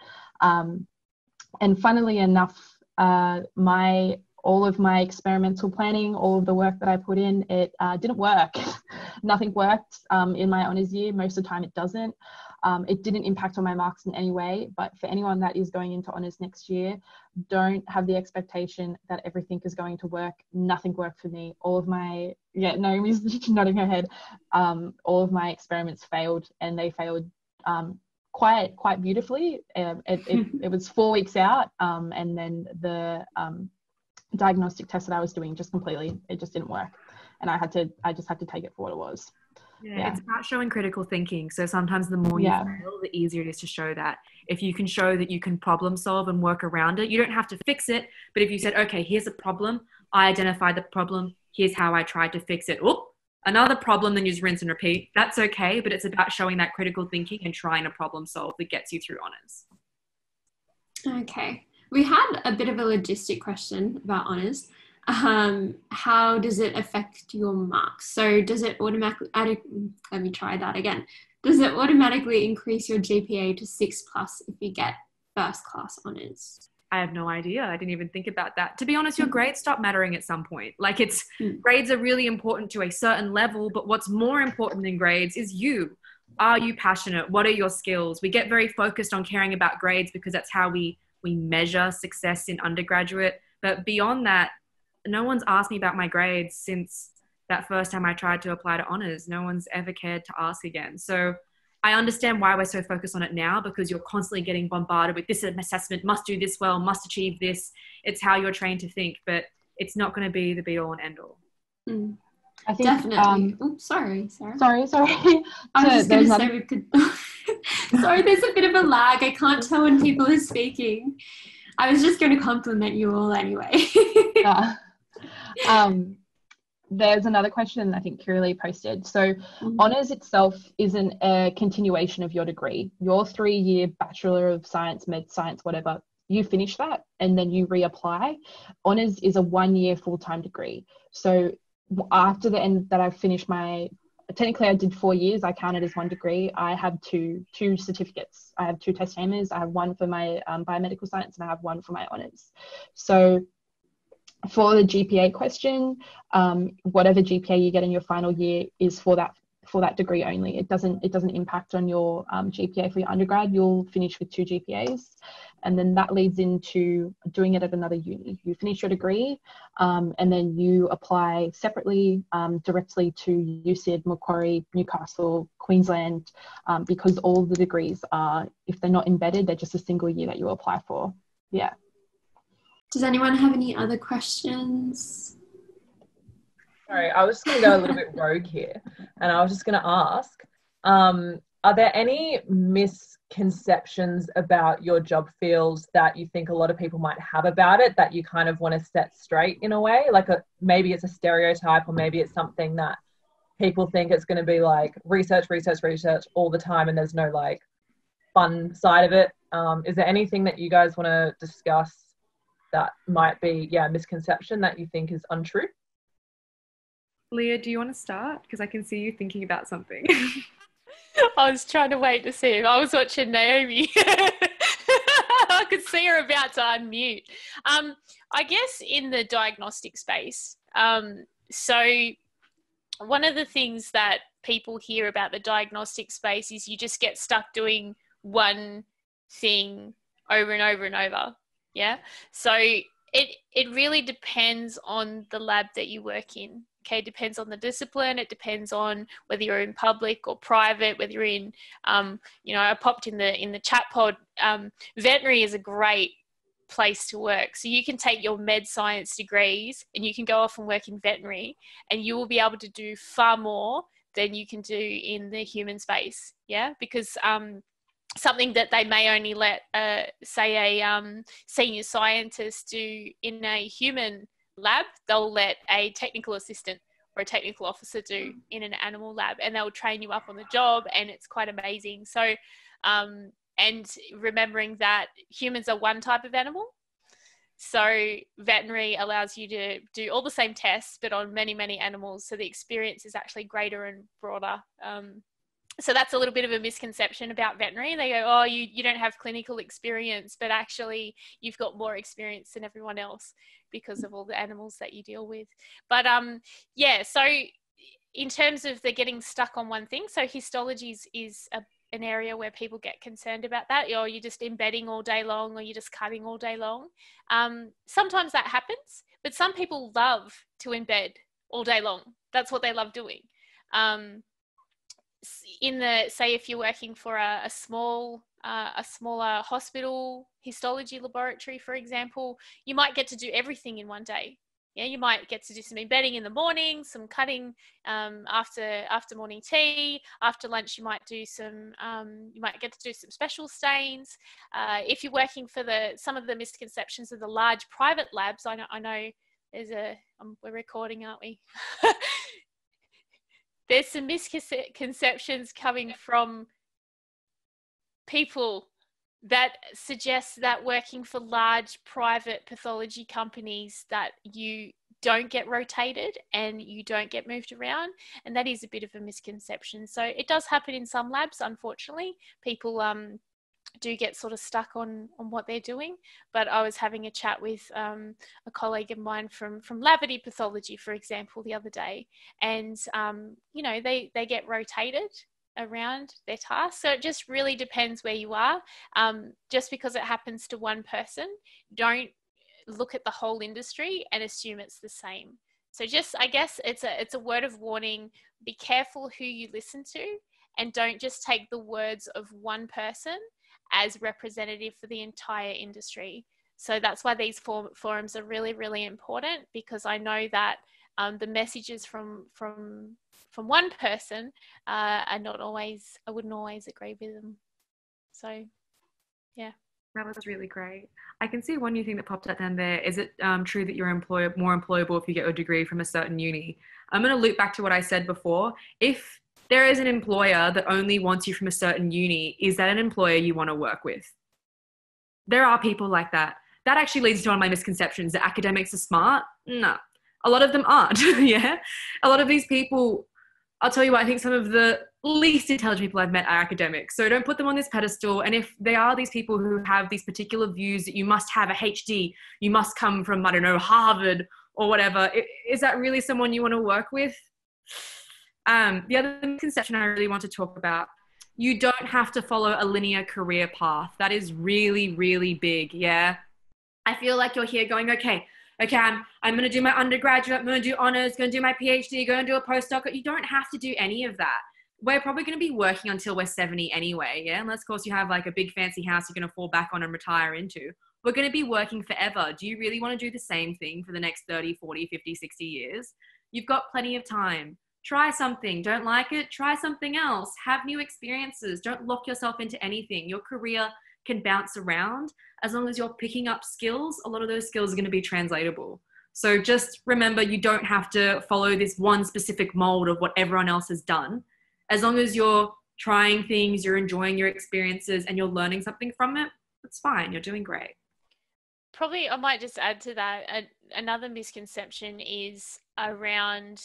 And funnily enough, all of my experimental planning, all of the work that I put in, it didn't work. Nothing worked in my honours year. Most of the time it doesn't. It didn't impact on my marks in any way, but for anyone that is going into honours next year, don't have the expectation that everything is going to work. Nothing worked for me. All of my, Naomi's nodding her head. All of my experiments failed, and they failed quite beautifully. It was 4 weeks out, and then the diagnostic test that I was doing it just didn't work, and I just had to take it for what it was. Yeah, it's about showing critical thinking. So sometimes the more you fail, the easier it is to show that. If you can show that you can problem solve and work around it, you don't have to fix it. But if you said, okay, here's a problem, I identified the problem, here's how I tried to fix it. Oh, another problem, then you just rinse and repeat. That's okay, but it's about showing that critical thinking and trying to problem solve that gets you through honours. Okay. We had a bit of a logistic question about honours. How does it affect your marks? So does it automatically, let me try that again. Does it automatically increase your GPA to 6+ if you get first class honours? I have no idea. I didn't even think about that. To be honest, your grades stop mattering at some point. Like grades are really important to a certain level, but what's more important than grades is you. Are you passionate? What are your skills? We get very focused on caring about grades because that's how we measure success in undergraduate. But beyond that, no one's asked me about my grades since that first time I tried to apply to honours. No one's ever cared to ask again. So I understand why we're so focused on it now, because you're constantly getting bombarded with this assessment, must do this well, must achieve this. It's how you're trained to think, but it's not going to be the be all and end all. I think definitely. Sorry, Sarah. Sorry. I was just going to say we could. Sorry, there's a bit of a lag. I can't tell when people are speaking. I was just going to compliment you all anyway. There's another question I think Kiralee posted. So honours itself isn't a continuation of your degree. Your 3-year Bachelor of Science, Med Science, whatever, you finish that and then you reapply. Honours is a 1-year full-time degree. So after the end that I finished technically I did 4 years, I counted as 1 degree. I have two certificates. I have 2 testamers. I have one for my biomedical science and I have one for my honours. So for the GPA question, whatever GPA you get in your final year is for that degree only. It doesn't impact on your GPA for your undergrad. You'll finish with 2 GPAs, and then that leads into doing it at another uni. You finish your degree, and then you apply separately directly to USyd, Macquarie, Newcastle, Queensland, because all the degrees are, if they're not embedded, they're just a single year that you apply for. Yeah. Does anyone have any other questions? Sorry, I was just going to go a little bit rogue here, and I was just going to ask, are there any misconceptions about your job fields that you think a lot of people might have about it that you kind of want to set straight in a way? Like maybe it's a stereotype, or maybe it's something that people think it's going to be like research all the time and there's no like fun side of it. Is there anything that you guys want to discuss that might be, a misconception that you think is untrue? Lea, do you want to start? Because I can see you thinking about something. I was trying to wait to see if I was watching Naomi. I could see her about to unmute. I guess in the diagnostic space, so one of the things that people hear about the diagnostic space is you just get stuck doing one thing over and over and over. Yeah. So it really depends on the lab that you work in. Okay, it depends on the discipline. It depends on whether you're in public or private, whether you're in, I popped in the chat pod. Veterinary is a great place to work. So you can take your med science degrees and you can go off and work in veterinary, and you will be able to do far more than you can do in the human space. Yeah, because something that they may only let, say, a senior scientist do in a human lab, they'll let a technical assistant or a technical officer do in an animal lab, and they'll train you up on the job, and it's quite amazing. So, and remembering that humans are one type of animal, so veterinary allows you to do all the same tests, but on many, many animals. So the experience is actually greater and broader. So that's a little bit of a misconception about veterinary. They go, oh, you don't have clinical experience, but actually you've got more experience than everyone else because of all the animals that you deal with. But so in terms of the getting stuck on one thing, so histology is an area where people get concerned about that, or you're just embedding all day long, or you're just cutting all day long. Sometimes that happens, but some people love to embed all day long. That's what they love doing. Say if you're working for a smaller hospital histology laboratory, for example, you might get to do everything in one day. Yeah, you might get to do some embedding in the morning, some cutting after morning tea. After lunch, you might get to do some special stains. If you're working for some of the misconceptions of the large private labs, I know there's we're recording, aren't we? There's some misconceptions coming from people that suggest that working for large private pathology companies that you don't get rotated and you don't get moved around, and that is a bit of a misconception. So it does happen in some labs, unfortunately. People do get sort of stuck on what they're doing. But I was having a chat with a colleague of mine from laboratory pathology, for example, the other day, and they get rotated around their tasks. So it just really depends where you are. Just because it happens to one person, don't look at the whole industry and assume it's the same. So just, I guess it's a word of warning. Be careful who you listen to, and don't just take the words of one person as representative for the entire industry. So that's why these forums are really, really important, because I know that the messages from one person I wouldn't always agree with them. So, yeah. That was really great. I can see one new thing that popped out down there. Is it true that you're more employable if you get a degree from a certain uni? I'm going to loop back to what I said before. If there is an employer that only wants you from a certain uni, is that an employer you want to work with? There are people like that. That actually leads to one of my misconceptions, that academics are smart. No. A lot of them aren't. Yeah. A lot of these people, I'll tell you what, I think some of the least intelligent people I've met are academics. So don't put them on this pedestal. And if they are these people who have these particular views that you must have a HD, you must come from, I don't know, Harvard or whatever, is that really someone you want to work with? The other misconception I really want to talk about, you don't have to follow a linear career path. That is really, really big. Yeah. I feel like you're here going, okay, I'm going to do my undergraduate, I'm going to do honors, going to do my PhD, going to do a postdoc. You don't have to do any of that. We're probably going to be working until we're 70 anyway, yeah? Unless, of course, you have like a big fancy house you're going to fall back on and retire into. We're going to be working forever. Do you really want to do the same thing for the next 30, 40, 50, 60 years? You've got plenty of time. Try something. Don't like it? Try something else. Have new experiences. Don't lock yourself into anything. Your career can bounce around. As long as you're picking up skills, a lot of those skills are going to be translatable. So just remember, you don't have to follow this one specific mold of what everyone else has done. As long as you're trying things, you're enjoying your experiences, and you're learning something from it, that's fine. You're doing great. Probably I might just add to that, another misconception is around,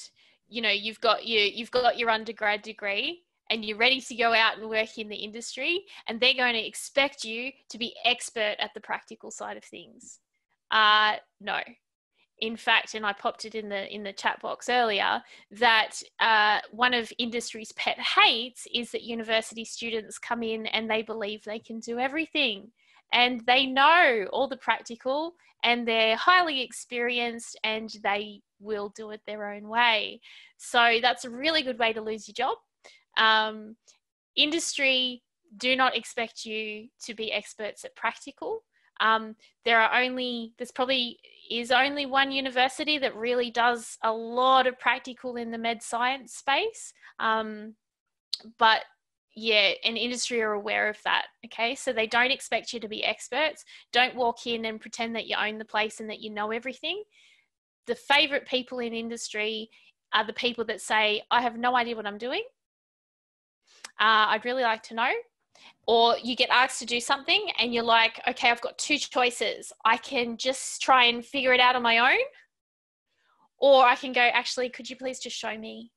you know, you've got your undergrad degree and you're ready to go out and work in the industry, and they're going to expect you to be expert at the practical side of things. No. In fact, and I popped it in the chat box earlier, that one of industry's pet hates is that university students come in and they believe they can do everything, and they know all the practical, and they're highly experienced, and they will do it their own way. So that's a really good way to lose your job. Industry do not expect you to be experts at practical. There's probably only one university that really does a lot of practical in the med science space. But yeah, and industry are aware of that. Okay. So they don't expect you to be experts. Don't walk in and pretend that you own the place and that you know everything. The favorite people in industry are the people that say, I have no idea what I'm doing. I'd really like to know. Or you get asked to do something and you're like, okay, I've got two choices. I can just try and figure it out on my own, or I can go, actually, could you please just show me?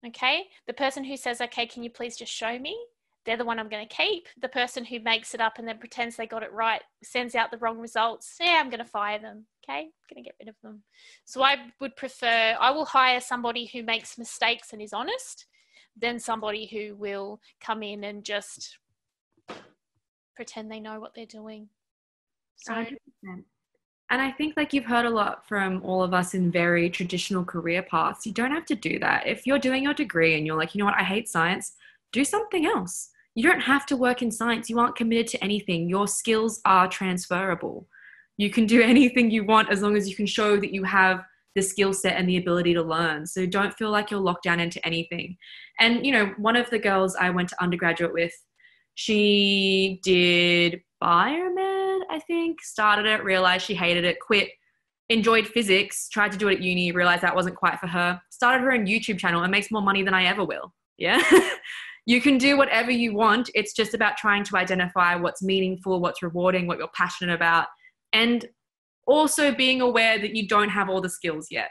Okay. The person who says, okay, can you please just show me? They're the one I'm going to keep. The person who makes it up and then pretends they got it right, sends out the wrong results. Yeah, I'm going to fire them. Okay. I'm going to get rid of them. So I will hire somebody who makes mistakes and is honest, than somebody who will come in and just pretend they know what they're doing. So, 100%. And I think, like, you've heard a lot from all of us in very traditional career paths. You don't have to do that. If you're doing your degree and you're like, you know what, I hate science, do something else. You don't have to work in science. You aren't committed to anything. Your skills are transferable. You can do anything you want as long as you can show that you have the skill set and the ability to learn. So don't feel like you're locked down into anything. And, you know, one of the girls I went to undergraduate with, she did Fireman, I think, started it, realized she hated it, quit, enjoyed physics, tried to do it at uni, realized that wasn't quite for her, started her own YouTube channel and makes more money than I ever will. Yeah. You can do whatever you want. It's just about trying to identify what's meaningful, what's rewarding, what you're passionate about, and also being aware that you don't have all the skills yet.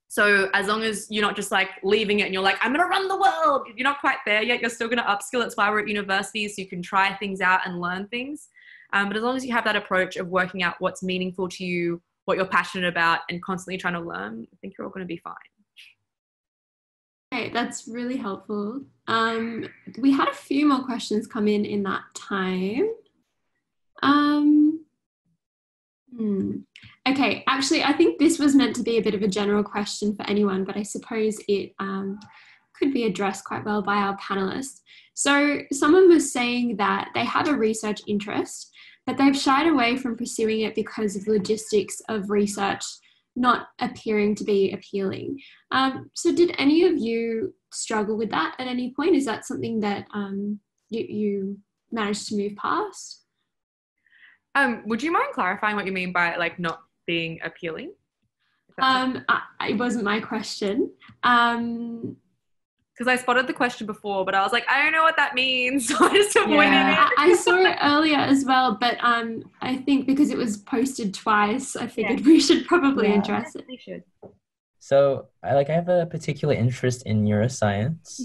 So as long as you're not just like leaving it and you're like, I'm going to run the world, you're not quite there yet. You're still going to upskill. That's why we're at university, so you can try things out and learn things. But as long as you have that approach of working out what's meaningful to you, what you're passionate about, and constantly trying to learn, I think you're all going to be fine. Okay, that's really helpful. We had a few more questions come in that time. Okay, actually, I think this was meant to be a bit of a general question for anyone, but I suppose it could be addressed quite well by our panelists. So someone was saying that they have a research interest, but they've shied away from pursuing it because of the logistics of research not appearing to be appealing. So did any of you struggle with that at any point? Is that something that you managed to move past? Would you mind clarifying what you mean by like not being appealing? It wasn't my question. because I spotted the question before, but I was like, I don't know what that means. So I just avoided it. I saw it earlier as well, but I think because it was posted twice, I figured we should probably address it. We should. So I have a particular interest in neuroscience,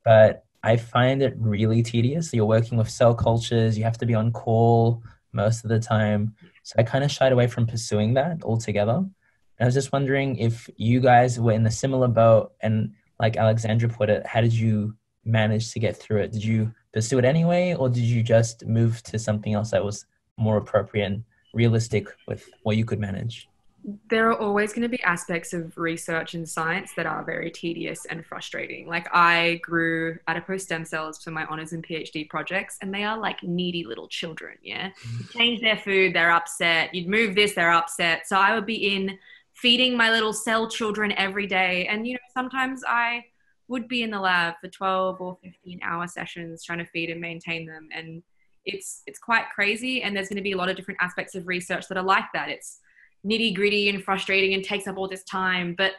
but I find it really tedious. You're working with cell cultures, you have to be on call most of the time. So I kind of shied away from pursuing that altogether. And I was just wondering if you guys were in a similar boat, and like Alexandra put it, how did you manage to get through it? Did you pursue it anyway, or did you just move to something else that was more appropriate and realistic with what you could manage? There are always going to be aspects of research and science that are very tedious and frustrating. Like, I grew adipose stem cells for my honors and PhD projects, and they are like needy little children. Yeah. You change their food, they're upset. You'd move this, they're upset. So I would be in feeding my little cell children every day. And, sometimes I would be in the lab for 12 or 15-hour sessions trying to feed and maintain them. And it's quite crazy. And there's going to be a lot of different aspects of research that are like that. It's nitty gritty and frustrating and takes up all this time, but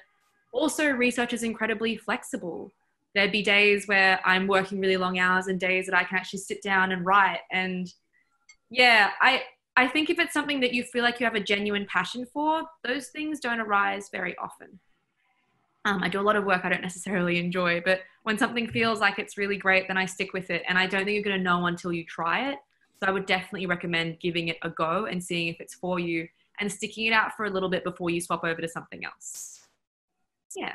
also research is incredibly flexible. There'd be days where I'm working really long hours and days that I can actually sit down and write. And I think if it's something that you feel like you have a genuine passion for, those things don't arise very often. I do a lot of work I don't necessarily enjoy, but when something feels like it's really great, then I stick with it. And I don't think you're going to know until you try it. So I would definitely recommend giving it a go and seeing if it's for you, and sticking it out for a little bit before you swap over to something else. Yeah.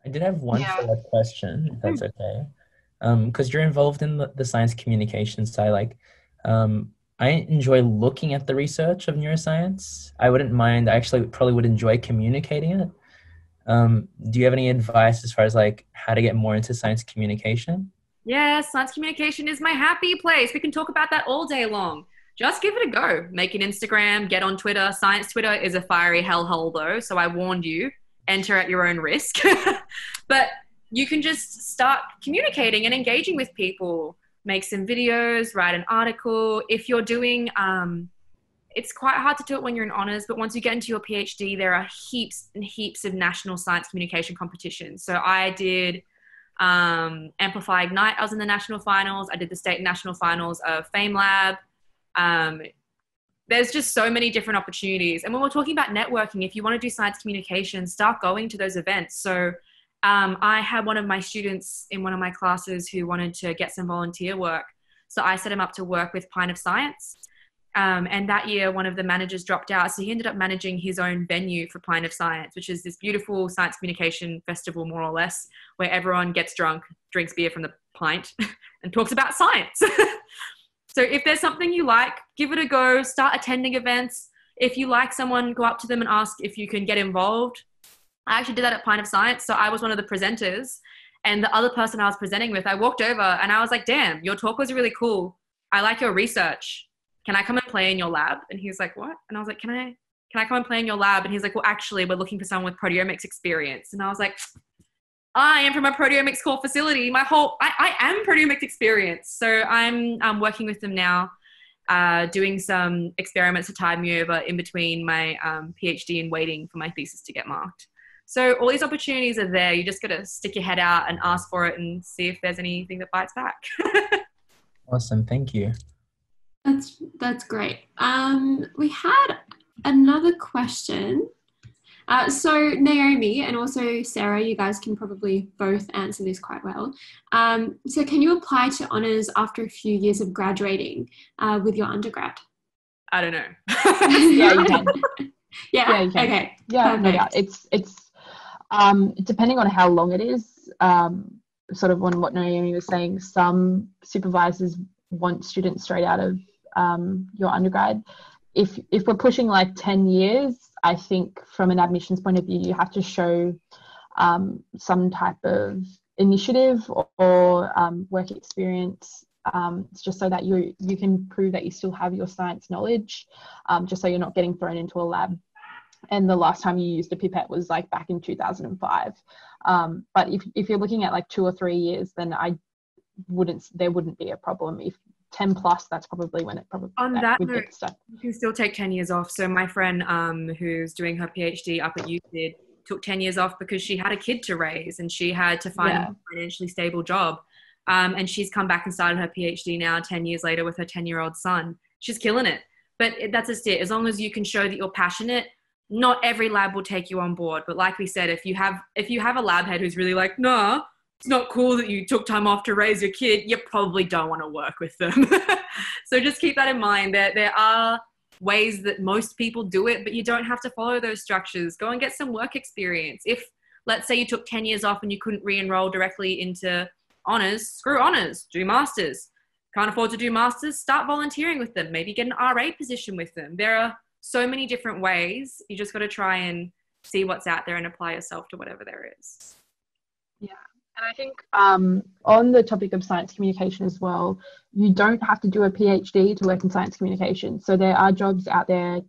I did have one follow-up question, if that's okay. Because you're involved in the science communication side, I enjoy looking at the research of neuroscience. I wouldn't mind, I actually probably would enjoy communicating it. Do you have any advice as far as how to get more into science communication? Yeah, science communication is my happy place. We can talk about that all day long. Just give it a go. Make an Instagram, get on Twitter. Science Twitter is a fiery hellhole though, so I warned you, enter at your own risk. But you can just start communicating and engaging with people. Make some videos, write an article. If you're doing, it's quite hard to do it when you're in honors, but once you get into your PhD, there are heaps and heaps of national science communication competitions. So I did Amplify Ignite. I was in the national finals. I did the state and national finals of FameLab. There's just so many different opportunities. And when we're talking about networking, if you want to do science communication, start going to those events. So I had one of my students in one of my classes who wanted to get some volunteer work. So I set him up to work with Pint of Science. And that year, one of the managers dropped out. So he ended up managing his own venue for Pint of Science, which is this beautiful science communication festival, more or less, where everyone gets drunk, drinks beer from the pint, and talks about science. So if there's something you like, give it a go, start attending events. If you like someone, go up to them and ask if you can get involved. I actually did that at Pint of Science. So I was one of the presenters, and the other person I was presenting with, I walked over and I was like, damn, your talk was really cool. I like your research. Can I come and play in your lab? And he was like, what? And I was like, can I come and play in your lab? And he's like, well, actually, we're looking for someone with proteomics experience. And I was like, I am from a proteomics core facility. I am proteomics experience. So I'm working with them now, doing some experiments to tide me over in between my PhD and waiting for my thesis to get marked. So all these opportunities are there. You just got to stick your head out and ask for it and see if there's anything that bites back. Awesome. Thank you. That's great. We had another question. So Naomi and also Sarah, you guys can probably both answer this quite well. So can you apply to honours after a few years of graduating with your undergrad? I don't know. Yeah, you can. Yeah, you can. Okay. Yeah, no doubt. It's depending on how long it is, sort of on what Naomi was saying, some supervisors want students straight out of your undergrad. If we're pushing 10 years, I think from an admissions point of view, you have to show some type of initiative or work experience, just so that you can prove that you still have your science knowledge, just so you're not getting thrown into a lab. And the last time you used a pipette was back in 2005. But if you're looking at 2 or 3 years, then there wouldn't be a problem. If 10 plus, that's probably when it probably on that note, get stuck. You can still take 10 years off. So my friend who's doing her PhD up at UCID, took 10 years off because she had a kid to raise and she had to find a financially stable job. And she's come back and started her PhD now 10 years later with her 10-year-old son. She's killing it. But that's just it. As long as you can show that you're passionate, not every lab will take you on board. But like we said, if you have a lab head who's really like, nah, it's not cool that you took time off to raise your kid, you probably don't want to work with them. So just keep that in mind. There are ways that most people do it, but you don't have to follow those structures. Go and get some work experience. If, let's say, you took 10 years off and you couldn't re-enroll directly into honors, screw honors, do masters. Can't afford to do masters, start volunteering with them. Maybe get an RA position with them. There are so many different ways. You just got to try and see what's out there and apply yourself to whatever there is. Yeah. And I think on the topic of science communication as well, you don't have to do a PhD to work in science communication. So there are jobs out there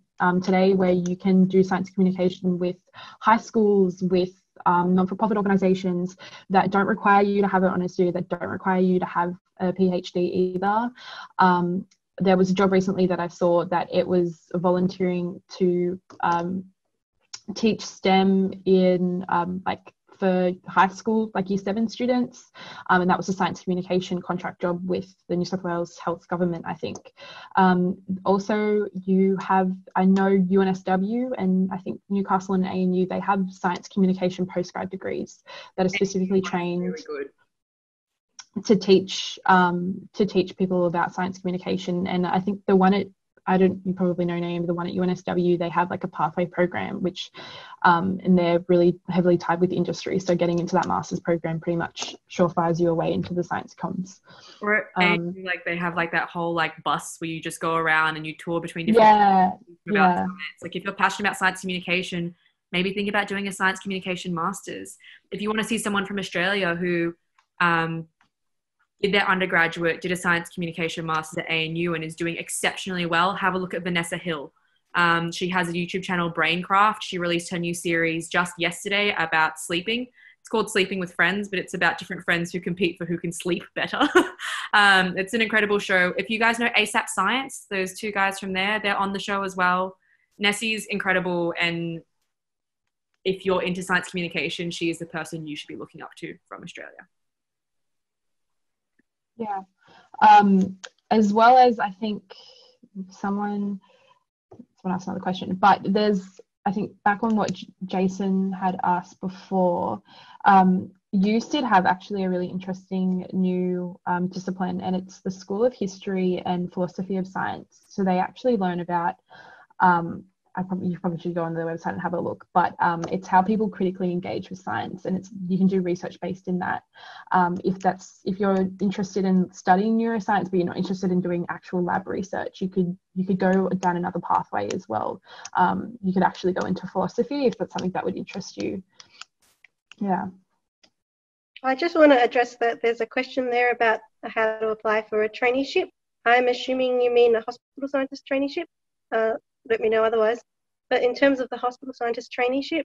today where you can do science communication with high schools, with non-for-profit organizations that don't require you to have an honours degree, that don't require you to have a PhD either. There was a job recently that I saw that it was volunteering to teach STEM in for high school, like Year 7 students, and that was a science communication contract job with the New South Wales Health Government, I think. Also, you have, I know UNSW and I think Newcastle and ANU, they have science communication postgrad degrees that are specifically trained to teach people about science communication. And I think the one at, you probably know name, the one at UNSW, they have like a pathway program, which, and they're really heavily tied with industry. So getting into that master's program pretty much surefires you a way into the science comms. Or like they have like that whole like bus where you just go around and you tour between different science. Like if you're passionate about science communication, maybe think about doing a science communication master's. If you want to see someone from Australia who did their undergraduate, did a science communication master's at ANU and is doing exceptionally well, have a look at Vanessa Hill. She has a YouTube channel, Braincraft. She released her new series just yesterday about sleeping. It's called Sleeping with Friends, but it's about different friends who compete for who can sleep better. It's an incredible show. If you guys know ASAP Science, those two guys from there, they're on the show as well. Nessie's incredible, and if you're into science communication, she is the person you should be looking up to from Australia. Yeah. As well as I think someone asked another question, but there's, I think back on what Jason had asked before, USyd have actually a really interesting new discipline, and it's the School of History and Philosophy of Science. So they actually learn about you probably should go on their website and have a look, but it's how people critically engage with science, and you can do research based in that. If you're interested in studying neuroscience but you're not interested in doing actual lab research, you could go down another pathway as well. You could actually go into philosophy if that's something that would interest you. Yeah. I just want to address that there's a question there about how to apply for a traineeship. I'm assuming you mean a hospital scientist traineeship. Let me know otherwise. But in terms of the hospital scientist traineeship,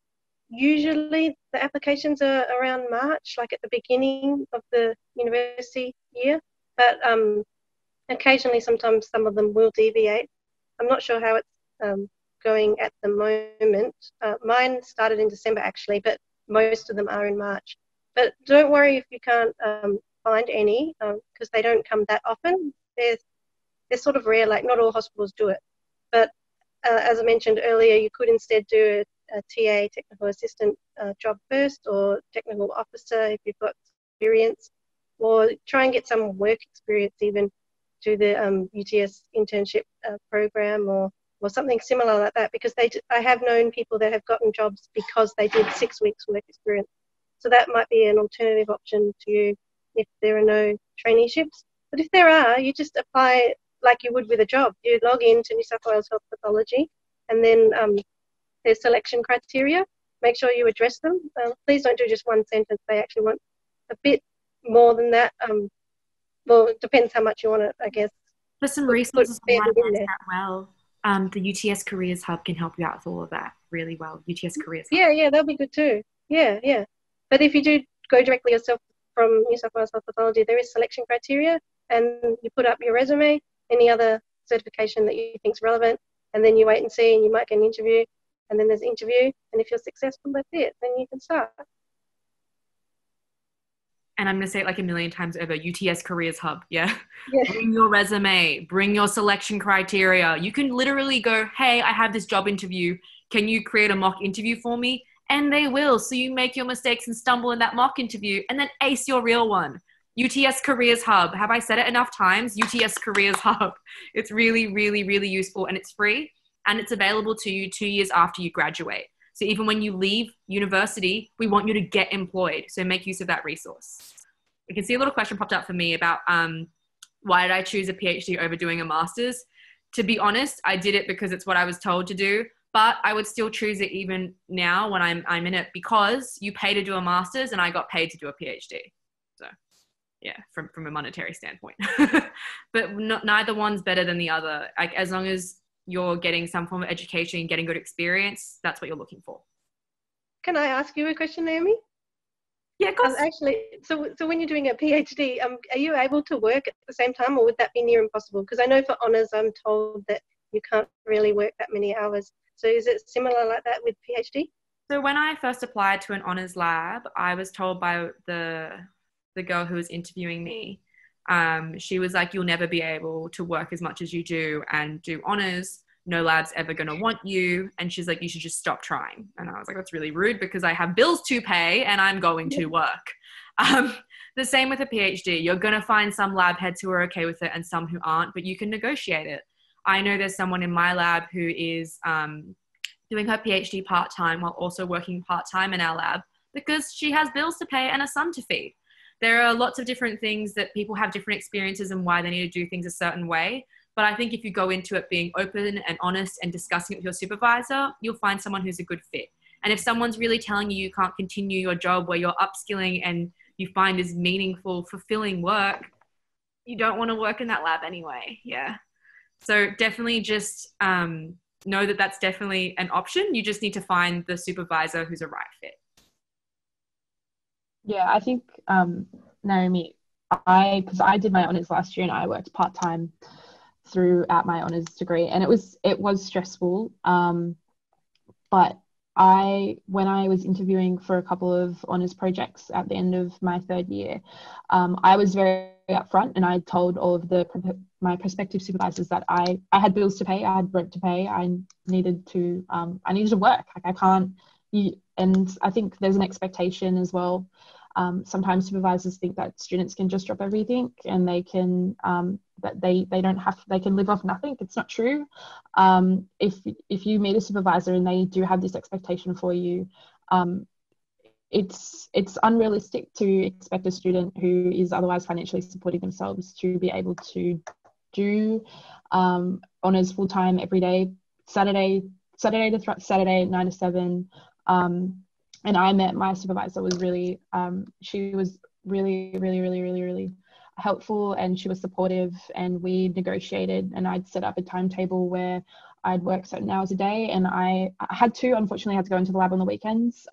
usually the applications are around March, like at the beginning of the university year. But occasionally, sometimes some of them will deviate. I'm not sure how it's going at the moment. Mine started in December actually, but most of them are in March. But don't worry if you can't find any, because they don't come that often. They're sort of rare, like not all hospitals do it. But as I mentioned earlier, you could instead do a TA, technical assistant job first, or technical officer if you've got experience, or try and get some work experience even, do the UTS internship program or something similar like that, because I have known people that have gotten jobs because they did 6 weeks work experience. So that might be an alternative option to you if there are no traineeships. But if there are, you just apply like you would with a job. You log in to New South Wales Health Pathology, and then there's selection criteria. Make sure you address them. Please don't do just one sentence. They actually want a bit more than that. Well, it depends how much you want it, I guess. For some resources on how to manage that well, the UTS Careers Hub can help you out with all of that really well. UTS Careers Hub. Yeah, that'll be good too. Yeah. But if you do go directly yourself from New South Wales Health Pathology, there is selection criteria, and you put up your resume, any other certification that you think is relevant, and then you wait and see, and you might get an interview. and then there's an interview, and if you're successful, that's it, then you can start. And I'm going to say it like a million times over, UTS Careers Hub, yeah? Yeah. Bring your resume, bring your selection criteria. You can literally go, hey, I have this job interview. Can you create a mock interview for me? And they will. So you make your mistakes and stumble in that mock interview and then ace your real one. UTS Careers Hub. Have I said it enough times? UTS Careers Hub. It's really, really, really useful, and it's free, and it's available to you 2 years after you graduate. So even when you leave university, we want you to get employed. So make use of that resource. You can see a little question popped up for me about why did I choose a PhD over doing a master's? To be honest, I did it because it's what I was told to do, but I would still choose it even now when I'm in it, because you pay to do a master's and I got paid to do a PhD. So yeah, from a monetary standpoint. But neither one's better than the other. Like, as long as you're getting some form of education and getting good experience, that's what you're looking for. Can I ask you a question, Naomi? Yeah, of course. Actually, so when you're doing a PhD, are you able to work at the same time, or would that be near impossible? Because I know for honours, I'm told that you can't really work that many hours. So is it similar like that with PhD? So when I first applied to an honours lab, I was told by the girl who was interviewing me, she was like, you'll never be able to work as much as you do and do honours. No lab's ever going to want you. And she's like, you should just stop trying. And I was like, that's really rude, because I have bills to pay and I'm going to work. The same with a PhD. You're going to find some lab heads who are okay with it and some who aren't, but you can negotiate it. I know there's someone in my lab who is doing her PhD part-time while also working part-time in our lab, because she has bills to pay and a son to feed. There are lots of different things that people have different experiences and why they need to do things a certain way. But I think if you go into it being open and honest and discussing it with your supervisor, you'll find someone who's a good fit. And if someone's really telling you you can't continue your job where you're upskilling and you find this meaningful, fulfilling work, you don't want to work in that lab anyway. Yeah. So definitely just know that that's definitely an option. You just need to find the supervisor who's a right fit. Yeah, I think, Naomi, because I did my honours last year and I worked part-time throughout my honours degree, and it was stressful. But when I was interviewing for a couple of honours projects at the end of my third year, I was very upfront, and I told all of my prospective supervisors that I had bills to pay, I had rent to pay, I needed to work. Like, I can't. And I think there's an expectation as well. Sometimes supervisors think that students can just drop everything and they can they can live off nothing. It's not true. If you meet a supervisor and they do have this expectation for you, it's unrealistic to expect a student who is otherwise financially supporting themselves to be able to do honours full time every day, Saturday to Saturday, 9 to 7. And I met my supervisor was really, she was really, really, really, really, really helpful, and she was supportive, and we negotiated, and I'd set up a timetable where I'd work certain hours a day, and I unfortunately had to go into the lab on the weekends,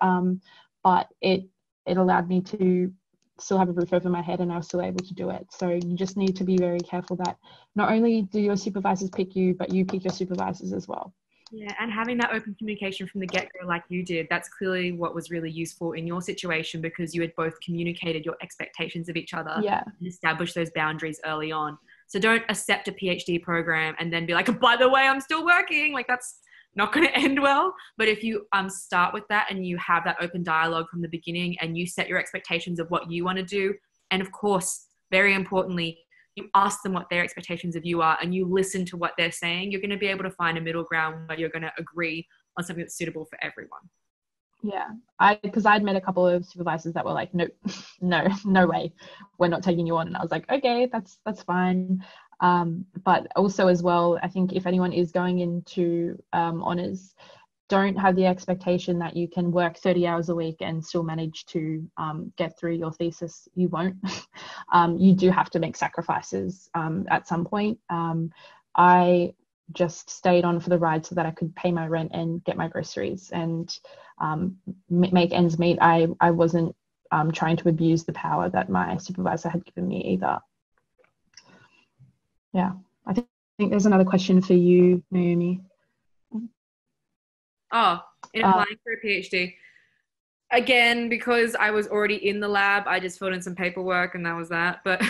but it allowed me to still have a roof over my head, and I was still able to do it. So you just need to be very careful that not only do your supervisors pick you, but you pick your supervisors as well. Yeah, and having that open communication from the get-go like you did, that's clearly what was really useful in your situation, because you had both communicated your expectations of each other and established those boundaries early on. So don't accept a PhD program and then be like, by the way, I'm still working. Like, that's not going to end well. But if you start with that and you have that open dialogue from the beginning and you set your expectations of what you want to do, and of course, very importantly, you ask them what their expectations of you are and you listen to what they're saying, you're going to be able to find a middle ground where you're going to agree on something that's suitable for everyone. Yeah, because I'd met a couple of supervisors that were like, no way, we're not taking you on. And I was like, okay, that's fine. But also as well, I think if anyone is going into honours, don't have the expectation that you can work 30 hours a week and still manage to get through your thesis. You won't. You do have to make sacrifices at some point. I just stayed on for the ride so that I could pay my rent and get my groceries and make ends meet. I wasn't trying to abuse the power that my supervisor had given me either. Yeah, I think there's another question for you, Naomi. Oh, in applying for a PhD. Again, because I was already in the lab, I just filled in some paperwork and that was that. But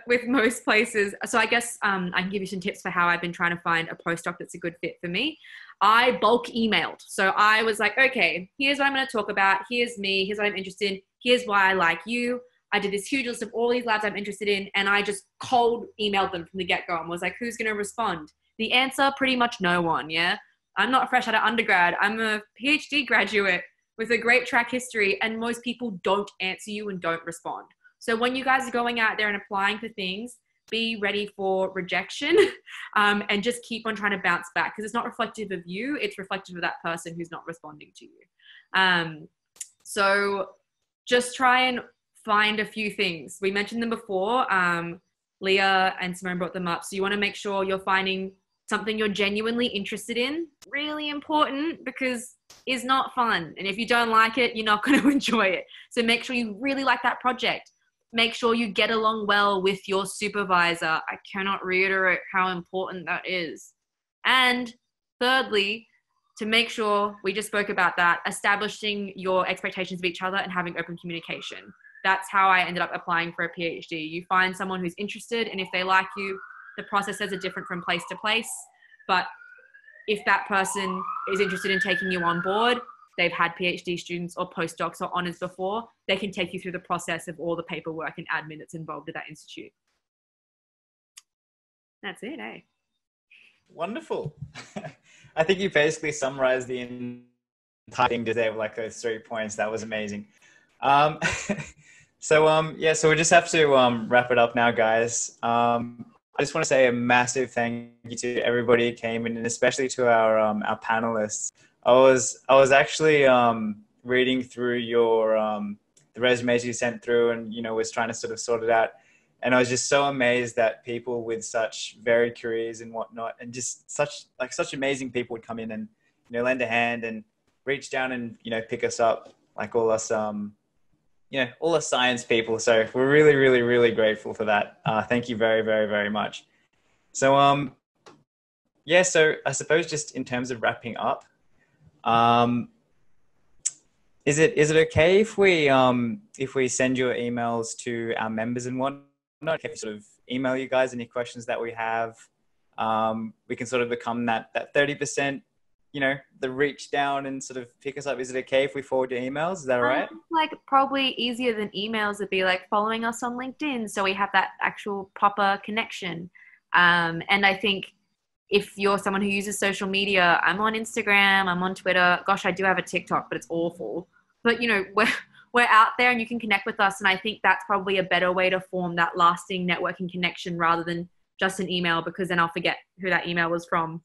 with most places, so I guess I can give you some tips for how I've been trying to find a postdoc that's a good fit for me. I bulk emailed. So I was like, okay, here's what I'm going to talk about. Here's me. Here's what I'm interested in. Here's why I like you. I did this huge list of all these labs I'm interested in, and I just cold emailed them from the get-go and was like, who's going to respond? The answer, pretty much no one, yeah? I'm not fresh out of undergrad. I'm a PhD graduate with a great track history, and most people don't answer you and don't respond. So when you guys are going out there and applying for things, be ready for rejection and just keep on trying to bounce back, because it's not reflective of you, it's reflective of that person who's not responding to you. So just try and find a few things. We mentioned them before. Lea and Simone brought them up. So you want to make sure you're finding something you're genuinely interested in. Really important, because it's not fun. And if you don't like it, you're not going to enjoy it. So make sure you really like that project. Make sure you get along well with your supervisor. I cannot reiterate how important that is. And thirdly, to make sure, we just spoke about that, establishing your expectations of each other and having open communication. That's how I ended up applying for a PhD. You find someone who's interested, and if they like you, the processes are different from place to place. But if that person is interested in taking you on board, they've had PhD students or postdocs or honors before, they can take you through the process of all the paperwork and admin that's involved at that institute. That's it, eh? Wonderful. I think you basically summarized the entire thing today with like those 3 points. That was amazing. So we just have to wrap it up now, guys. I just want to say a massive thank you to everybody who came in, and especially to our panelists. I was actually reading through your the resumes you sent through, and was trying to sort of sort it out. And I was just so amazed that people with such varied careers and whatnot, and just such amazing people would come in and lend a hand and reach down and pick us up, like all us all us science people. So we're really, really, really grateful for that. Thank you very, very, very much. So so I suppose just in terms of wrapping up, is it okay if we send your emails to our members and whatnot? If we sort of email you guys any questions that we have, we can sort of become that 30%, the reach down and sort of pick us up. Is it okay if we forward your emails? Is that all right? Like probably easier than emails would be like following us on LinkedIn, so we have that actual proper connection. And I think if you're someone who uses social media, I'm on Instagram, I'm on Twitter. Gosh, I do have a TikTok, but it's awful. But we're out there and you can connect with us. And I think that's probably a better way to form that lasting networking connection rather than just an email, because then I'll forget who that email was from.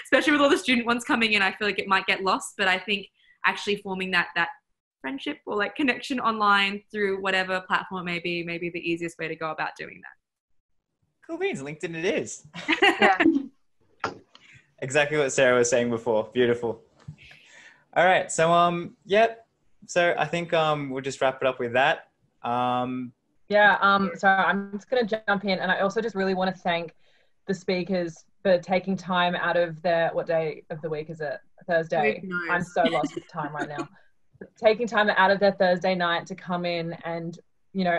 Especially with all the student ones coming in, I feel like it might get lost. But I think actually forming that friendship or like connection online through whatever platform it may be the easiest way to go about doing that. Cool beans, LinkedIn it is. Yeah. Exactly what Sarah was saying before. Beautiful. All right. So, so I think we'll just wrap it up with that. So I'm just going to jump in, and I also just really want to thank the speakers for taking time out of their, what day of the week is it? Thursday. I'm so lost with time right now. Taking time out of their Thursday night to come in and,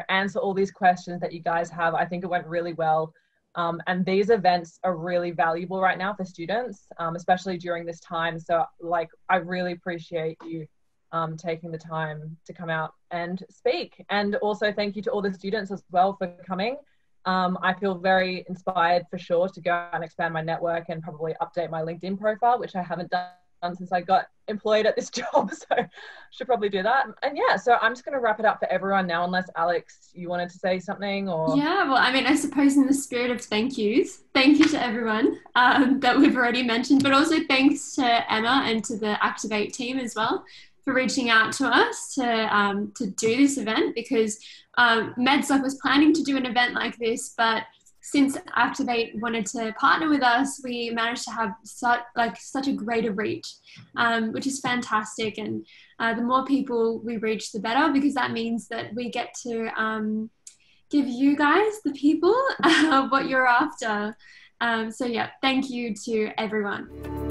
answer all these questions that you guys have. I think it went really well. And these events are really valuable right now for students, especially during this time. So I really appreciate you taking the time to come out and speak. And also thank you to all the students as well for coming. I feel very inspired for sure to go and expand my network and probably update my LinkedIn profile, which I haven't done since I got employed at this job. So I should probably do that. And so I'm just going to wrap it up for everyone now, unless Alex, you wanted to say something or... Yeah, well, I mean, I suppose in the spirit of thank you to everyone that we've already mentioned, but also thanks to Emma and to the Activate team as well for reaching out to us to do this event, because MedSoc was planning to do an event like this, but since Activate wanted to partner with us, we managed to have such a greater reach, which is fantastic. And the more people we reach, the better, because that means that we get to give you guys, the people, what you're after. So yeah, thank you to everyone.